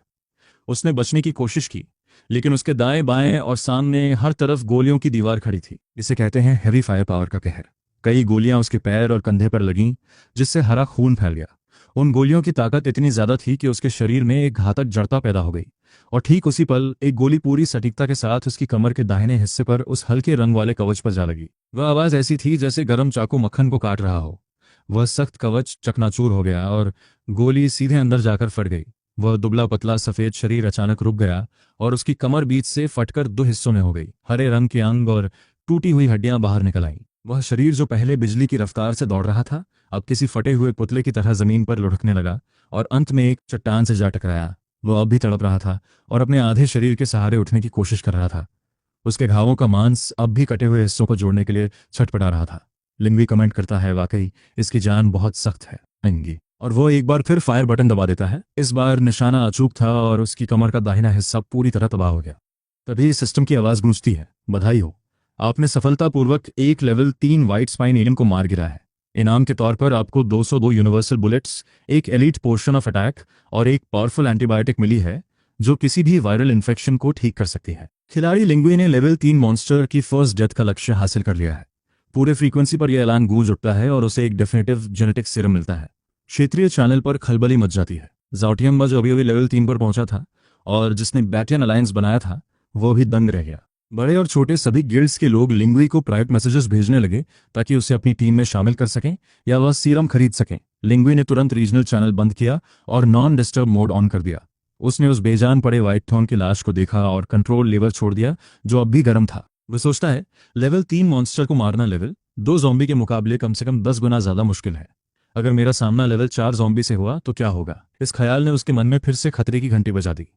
उसने बचने की कोशिश की, लेकिन उसके दाएं बाएं और सामने हर तरफ गोलियों की दीवार खड़ी थी। इसे कहते हैं हैवी फायर पावर का कहर। कई गोलियां उसके पैर और कंधे पर लगीं, जिससे हरा खून फैल गया। उन गोलियों की ताकत इतनी ज्यादा थी कि उसके शरीर में एक घातक जड़ता पैदा हो गई, और ठीक उसी पल एक गोली पूरी सटीकता के साथ उसकी कमर के दाहिने हिस्से पर उस हल्के रंग वाले कवच पर जा लगी। वह आवाज ऐसी थी जैसे गर्म चाकू मक्खन को काट रहा हो। वह सख्त कवच चकनाचूर हो गया और गोली सीधे अंदर जाकर फट गई। वह दुबला पतला सफेद शरीर अचानक रुक गया और उसकी कमर बीच से फटकर दो हिस्सों में हो गई। हरे रंग के अंग और टूटी हुई हड्डियां बाहर निकल आईं। वह शरीर जो पहले बिजली की रफ्तार से दौड़ रहा था, अब किसी फटे हुए पुतले की तरह जमीन पर लुढ़कने लगा और अंत में एक चट्टान से जा टकराया। वह अब भी तड़प रहा था और अपने आधे शरीर के सहारे उठने की कोशिश कर रहा था। उसके घावों का मांस अब भी कटे हुए हिस्सों को जोड़ने के लिए छटपटा रहा था। लिंगवी कमेंट करता है, वाकई इसकी जान बहुत सख्त है लिंगी। और वो एक बार फिर फायर बटन दबा देता है। इस बार निशाना अचूक था और उसकी कमर का दाहिना हिस्सा पूरी तरह तबाह हो गया। तभी सिस्टम की आवाज गूंजती है, बधाई हो, आपने सफलतापूर्वक एक लेवल 3 वाइट स्पाइन एलियन को मार गिरा है। इनाम के तौर पर आपको 202 यूनिवर्सल बुलेट्स, एक एलीट पोर्शन ऑफ अटैक और एक पावरफुल एंटीबायोटिक मिली है जो किसी भी वायरल इन्फेक्शन को ठीक कर सकती है। खिलाड़ी लिंगवी ने लेवल 3 मॉन्स्टर की फर्स्ट डेथ का लक्ष्य हासिल कर लिया है। पूरे फ्रीक्वेंसी पर यह ऐलान गूंज उठता है और उसे एक डेफिनेटिव जेनेटिक सीरम मिलता है। क्षेत्रीय चैनल पर खलबली मच जाती है। जाउटियम्बा जो अभी लेवल 3 पर पहुंचा था और जिसने बैटियन अलायंस बनाया था, वो भी दंग रह गया। बड़े और छोटे सभी गिल्ड्स के लोग लिंगवी को प्राइवेट मैसेजेस भेजने लगे ताकि उसे अपनी टीम में शामिल कर सकें या वह सीरम खरीद सकें। लिंगवी ने तुरंत रीजनल चैनल बंद किया और नॉन डिस्टर्ब मोड ऑन कर दिया। उसने उस बेजान पड़े व्हाइट थॉर्न की लाश को देखा और कंट्रोल लेवर छोड़ दिया जो अब भी गर्म था। वह सोचता है, लेवल 3 मॉन्स्टर को मारना लेवल 2 ज़ॉम्बी के मुकाबले कम से कम 10 गुना ज्यादा मुश्किल है। अगर मेरा सामना लेवल 4 ज़ॉम्बी से हुआ तो क्या होगा? इस ख्याल ने उसके मन में फिर से खतरे की घंटी बजा दी।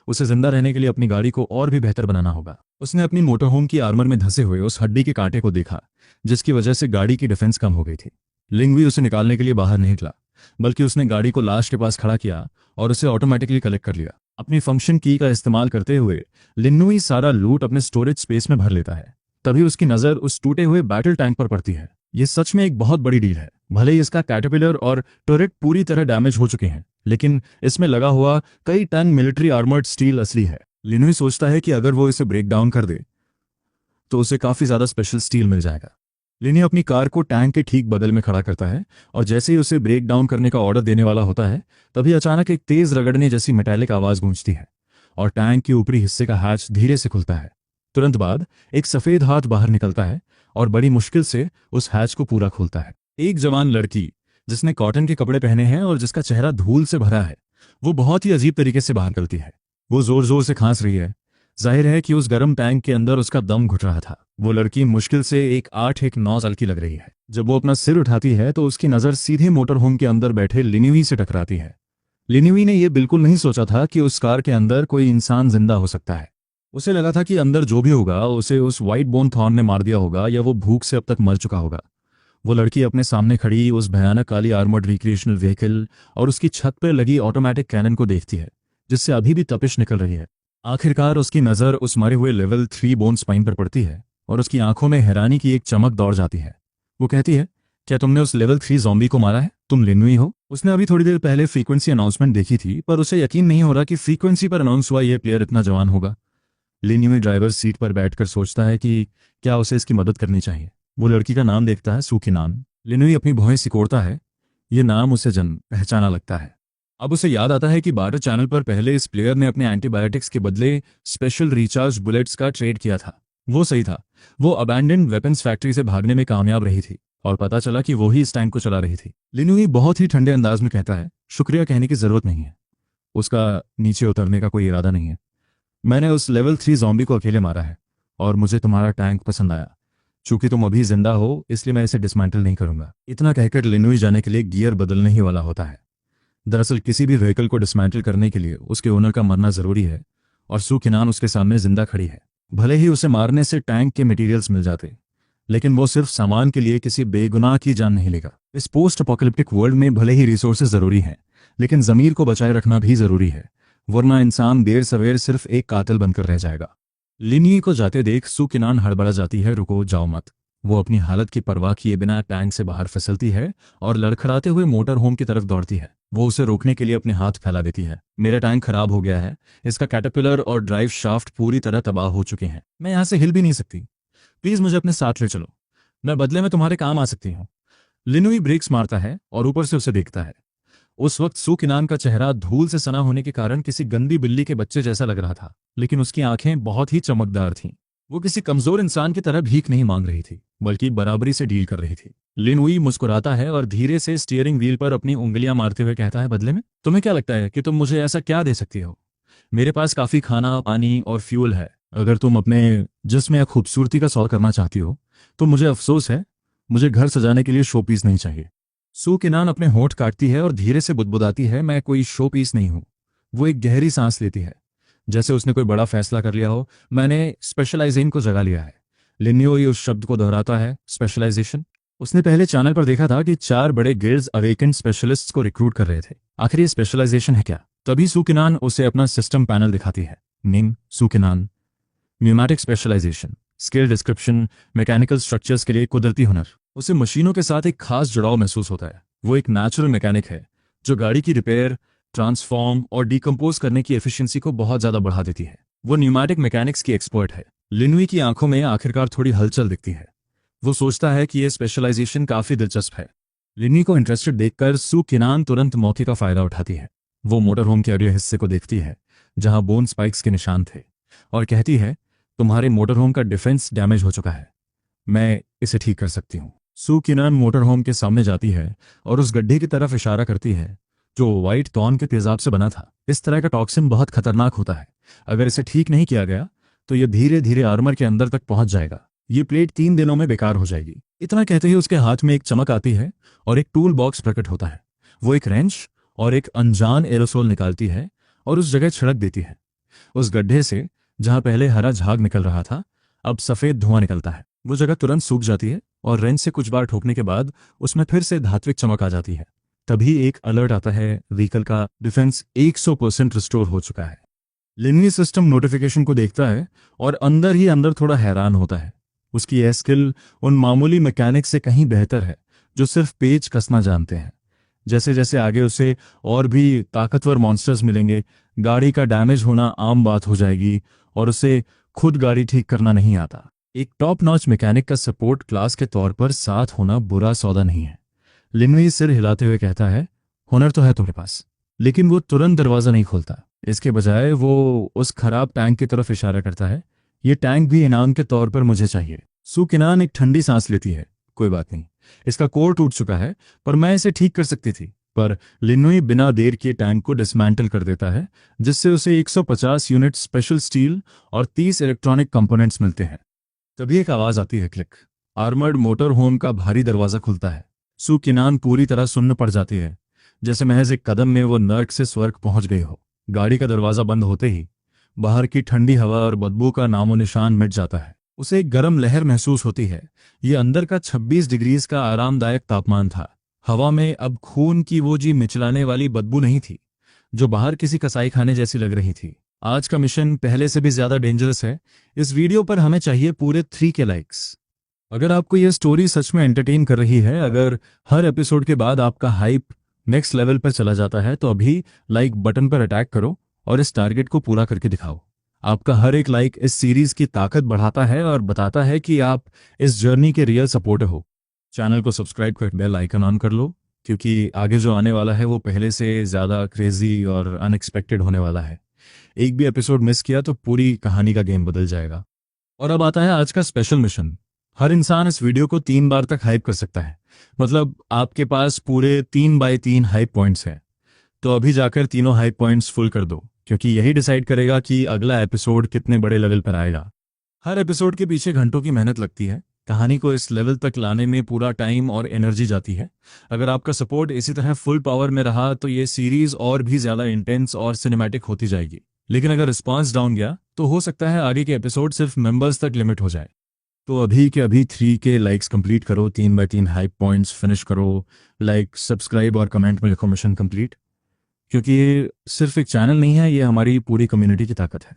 उसे जिंदा रहने के लिए अपनी गाड़ी को और भी बेहतर बनाना होगा। उसने अपनी मोटरहोम की आर्मर में धंसे हुए उस हड्डी के कांटे को देखा जिसकी वजह से गाड़ी की डिफेंस कम हो गई थी। लिंगवी उसे निकालने के लिए बाहर नहीं निकला, बल्कि उसने गाड़ी को लाश के पास खड़ा किया और उसे ऑटोमेटिकली कलेक्ट कर लिया। अपनी फंक्शन की का इस्तेमाल करते हुए लिंगवी सारा लूट अपने स्टोरेज स्पेस में भर लेता है। तभी उसकी नजर उस टूटे हुए बैटल टैंक पर पड़ती है। ये सच में एक बहुत बड़ी डील है। भले ही इसका कैटरपिलर और टर्रेट पूरी तरह डैमेज हो चुके हैं, लेकिन इसमें लगा हुआ कई टन मिलिट्री आर्मर्ड स्टील असली है। लिंगवी सोचता है कि अगर वो इसे ब्रेक डाउन कर दे तो उसे काफी ज्यादा स्पेशल स्टील मिल जाएगा। लिंगवी अपनी कार को टैंक के ठीक बगल में खड़ा करता है और जैसे ही उसे ब्रेक डाउन करने का ऑर्डर देने वाला होता है, तभी अचानक एक तेज रगड़ने जैसी मेटालिक आवाज गूंजती है और टैंक के ऊपरी हिस्से का हैच धीरे से खुलता है। तुरंत बाद एक सफेद हाथ बाहर निकलता है और बड़ी मुश्किल से उस हैच को पूरा खोलता है। एक जवान लड़की जिसने कॉटन के कपड़े पहने हैं और जिसका चेहरा धूल से भरा है, वो बहुत ही अजीब तरीके से बाहर निकलती है। वो जोर जोर से खांस रही है। जाहिर है कि उस गर्म टैंक के अंदर उसका दम घुट रहा था। वो लड़की मुश्किल से एक 8-9 साल की लग रही है। जब वो अपना सिर उठाती है तो उसकी नजर सीधे मोटरहोम के अंदर बैठे लिंगवी से टकराती है। लिंगवी ने यह बिल्कुल नहीं सोचा था कि उस कार के अंदर कोई इंसान जिंदा हो सकता है। उसे लगा था कि अंदर जो भी होगा उसे उस व्हाइट बोन थॉर्न ने मार दिया होगा या वो भूख से अब तक मर चुका होगा। वो लड़की अपने सामने खड़ी उस भयानक काली आर्मर्ड रिक्रिएशनल व्हीकल और उसकी छत पर लगी ऑटोमेटिक कैनन को देखती है जिससे अभी भी तपिश निकल रही है। आखिरकार उसकी नज़र उस मरे हुए लेवल 3 बोन स्पाइन पर पड़ती है और उसकी आंखों में हैरानी की एक चमक दौड़ जाती है। वो कहती है, क्या तुमने उस लेवल 3 ज़ॉम्बी को मारा है? तुम लिंगवी हो? उसने अभी थोड़ी देर पहले फ्रीक्वेंसी अनाउंसमेंट देखी थी, पर उसे यकीन नहीं हो रहा कि फ्रीक्वेंसी पर अनाउंस हुआ यह प्लेयर इतना जवान होगा। लिंगवी ड्राइवर सीट पर बैठकर सोचता है कि क्या उसे इसकी मदद करनी चाहिए। वो लड़की का नाम देखता है, सूखीनान। लिंगवी अपनी भौहें सिकोड़ता है। ये नाम उसे जन्म पहचाना लगता है। अब उसे याद आता है कि बारह चैनल पर पहले इस प्लेयर ने अपने एंटीबायोटिक्स के बदले स्पेशल रिचार्ज बुलेट्स का ट्रेड किया था। वो सही था। वो अबैंडन्ड वेपन्स फैक्ट्री से भागने में कामयाब रही थी और पता चला कि वो ही इस टैंक को चला रही थी। लिंगवी बहुत ही ठंडे अंदाज में कहता है, शुक्रिया कहने की जरूरत नहीं है। उसका नीचे उतरने का कोई इरादा नहीं है। मैंने उस लेवल 3 ज़ॉम्बी को अकेले मारा है और मुझे तुम्हारा टैंक पसंद आया। चूंकि तुम अभी जिंदा हो इसलिए मैं इसे डिसमेंटल नहीं करूंगा। इतना कहकर लिंगवी जाने के लिए गियर बदलने ही वाला होता है। दरअसल किसी भी व्हीकल को डिसमेंटल करने के लिए उसके ओनर का मरना जरूरी है और सूखीनान उसके सामने जिंदा खड़ी है। भले ही उसे मारने से टैंक के मटेरियल्स मिल जाते, लेकिन वो सिर्फ सामान के लिए किसी बेगुनाह की जान नहीं लेगा। इस पोस्ट अपोकैलिप्टिक वर्ल्ड में भले ही रिसोर्सेज जरूरी हैं, लेकिन जमीर को बचाए रखना भी जरूरी है, वरना इंसान देर सवेर सिर्फ एक कातिल बनकर रह जाएगा। लिंगवी को जाते देख सूखीनान हड़बड़ा जाती है, रुको जाओ मत। वो अपनी हालत की परवाह किए बिना टैंक से बाहर फिसलती है और लड़खड़ाते हुए मोटर होम की तरफ दौड़ती है। वो उसे रोकने के लिए अपने हाथ फैला देती है। मेरा टैंक खराब हो गया है, इसका कैटरपिलर और ड्राइव शाफ्ट पूरी तरह तबाह हो चुके हैं, मैं यहाँ से हिल भी नहीं सकती। प्लीज मुझे अपने साथ ले चलो, मैं बदले में तुम्हारे काम आ सकती हूँ। लिनुई ब्रेक्स मारता है और ऊपर से उसे देखता है। उस वक्त सू किनान का चेहरा धूल से सना होने के कारण किसी गंदी बिल्ली के बच्चे जैसा लग रहा था, लेकिन उसकी आंखें बहुत ही चमकदार थीं। वो किसी कमजोर इंसान की तरह भीख नहीं मांग रही थी, बल्कि बराबरी से डील कर रही थी। लिनुई मुस्कुराता है और धीरे से स्टीयरिंग व्हील पर अपनी उंगलियां मारते हुए कहता है, बदले में तुम्हें क्या लगता है कि तुम मुझे ऐसा क्या दे सकती हो? मेरे पास काफी खाना, पानी और फ्यूल है। अगर तुम अपने जिस्म या खूबसूरती का सौदा करना चाहती हो तो मुझे अफसोस है, मुझे घर सजाने के लिए शो पीस नहीं चाहिए। सू किनान अपने होंठ काटती है और धीरे से बुदबुदाती है, मैं कोई शो पीस नहीं हूं। वो एक गहरी सांस लेती है, जैसे उसने कोई बड़ा फैसला कर लिया हो। मैंने स्पेशलाइजेशन को जगा लिया है। लिन्योई उस शब्द को दोहराता है, स्पेशलाइजेशन। उसने पहले चैनल पर देखा था कि 4 बड़े गिल्ड्स अवेकेंड स्पेशलिस्ट्स को रिक्रूट कर रहे थे। आखिर ये स्पेशलाइजेशन है क्या? तभी सू किनान उसे अपना सिस्टम पैनल दिखाती है। निम सू किनान, pneumatic specialisation, skill description, mechanical structures के लिए कुदरती हुनर। उसे मशीनों के साथ एक खास जुड़ाव महसूस होता है। वो एक नेचुरल मैकेनिक है जो गाड़ी की रिपेयर, ट्रांसफॉर्म और डिकम्पोज करने की एफिशिएंसी को बहुत ज्यादा बढ़ा देती है। वो न्यूमैटिक मैकेनिक्स की एक्सपर्ट है। लिनुई की आंखों में आखिरकार थोड़ी हलचल दिखती है। वो सोचता है कि यह स्पेशलाइजेशन काफी दिलचस्प है। लिनुई को इंटरेस्टेड देखकर सू किनान तुरंत मौके का फायदा उठाती है। वो मोटर होम के अगले हिस्से को देखती है जहां बोन स्पाइक्स के निशान थे, और कहती है, तुम्हारे मोटर होम का डिफेंस डैमेज हो चुका है, मैं इसे ठीक कर सकती हूँ। सू किनान मोटर होम के सामने जाती है और उस गड्ढे की तरफ इशारा करती है जो व्हाइट टॉन के तेजाब से बना था। इस तरह का टॉक्सिन बहुत खतरनाक होता है। अगर इसे ठीक नहीं किया गया तो यह धीरे धीरे आर्मर के अंदर तक पहुंच जाएगा। ये प्लेट 3 दिनों में बेकार हो जाएगी। इतना कहते ही उसके हाथ में एक चमक आती है और एक टूल बॉक्स प्रकट होता है। वो एक रेंच और एक अनजान एरोसोल निकालती है और उस जगह छिड़क देती है। उस गड्ढे से जहां पहले हरा झाग निकल रहा था, अब सफेद धुआं निकलता है। वो जगह तुरंत सूख जाती है और रेंच से कुछ बार ठोकने के बाद उसमें फिर से धात्विक चमक आ जाती है। तभी एक अलर्ट आता है, व्हीकल का डिफेंस 100% रिस्टोर हो चुका है। लिनुई सिस्टम नोटिफिकेशन को देखता है और अंदर ही अंदर थोड़ा हैरान होता है। उसकी यह स्किल उन मामूली मैकेनिक से कहीं बेहतर है जो सिर्फ पेच कसना जानते हैं। जैसे जैसे आगे उसे और भी ताकतवर मॉन्स्टर्स मिलेंगे, गाड़ी का डैमेज होना आम बात हो जाएगी और उसे खुद गाड़ी ठीक करना नहीं आता। एक टॉप नॉच मैकेनिक का सपोर्ट क्लास के तौर पर साथ होना बुरा सौदा नहीं है। लिनुई सिर हिलाते हुए कहता है, हुनर तो है तुम्हारे पास। लेकिन वो तुरंत दरवाजा नहीं खोलता। इसके बजाय वो उस खराब टैंक की तरफ इशारा करता है, ये टैंक भी इनाम के तौर पर मुझे चाहिए। सू किनान एक ठंडी सांस लेती है, कोई बात नहीं, इसका कोर टूट चुका है पर मैं इसे ठीक कर सकती थी। पर लिनुई बिना देर किए टैंक को डिसमेंटल कर देता है, जिससे उसे 150 यूनिट स्पेशल स्टील और 30 इलेक्ट्रॉनिक कंपोनेंट्स मिलते हैं। तभी एक आवाज आती है, क्लिक। आर्मर्ड मोटर होम का भारी दरवाजा खुलता है। सू किनान पूरी तरह सुन्न पड़ जाती है, जैसे महज एक कदम में वो नर्क से स्वर्ग पहुंच गई हो। गाड़ी का दरवाजा बंद होते ही बाहर की ठंडी हवा और बदबू का नामो निशान मिट जाता है। उसे एक गर्म लहर महसूस होती है। ये अंदर का 26 डिग्रीज का आरामदायक तापमान था। हवा में अब खून की वो जी मिचलाने वाली बदबू नहीं थी जो बाहर किसी कसाई खाने जैसी लग रही थी। आज का मिशन पहले से भी ज्यादा डेंजरस है। इस वीडियो पर हमें चाहिए पूरे 3 के लाइक्स। अगर आपको यह स्टोरी सच में एंटरटेन कर रही है, अगर हर एपिसोड के बाद आपका हाइप नेक्स्ट लेवल पर चला जाता है, तो अभी लाइक बटन पर अटैक करो और इस टारगेट को पूरा करके दिखाओ। आपका हर एक लाइक इस सीरीज की ताकत बढ़ाता है और बताता है कि आप इस जर्नी के रियल सपोर्टर हो। चैनल को सब्सक्राइब कर बेल आइकन ऑन कर लो, क्योंकि आगे जो आने वाला है वो पहले से ज्यादा क्रेजी और अनएक्सपेक्टेड होने वाला है। एक भी एपिसोड मिस किया तो पूरी कहानी का गेम बदल जाएगा। और अब आता है आज का स्पेशल मिशन। हर इंसान इस वीडियो को 3 बार तक हाइप कर सकता है। मतलब आपके पास पूरे 3x3 हाइप पॉइंट्स हैं। तो अभी जाकर तीनों हाइप पॉइंट्स फुल कर दो, क्योंकि यही डिसाइड करेगा कि अगला एपिसोड कितने बड़े लेवल पर आएगा। हर एपिसोड के पीछे घंटों की मेहनत लगती है। कहानी को इस लेवल तक लाने में पूरा टाइम और एनर्जी जाती है। अगर आपका सपोर्ट इसी तरह फुल पावर में रहा तो ये सीरीज और भी ज्यादा इंटेंस और सिनेमैटिक होती जाएगी। लेकिन अगर रिस्पॉन्स डाउन गया तो हो सकता है आगे के एपिसोड सिर्फ मेंबर्स तक लिमिट हो जाए। तो अभी के अभी 3 के लाइक्स कंप्लीट करो, 3x3 हाइप पॉइंट्स फिनिश करो। लाइक, सब्सक्राइब और कमेंट में लिखो मिशन कंप्लीट, क्योंकि ये सिर्फ एक चैनल नहीं है, ये हमारी पूरी कम्युनिटी की ताकत है।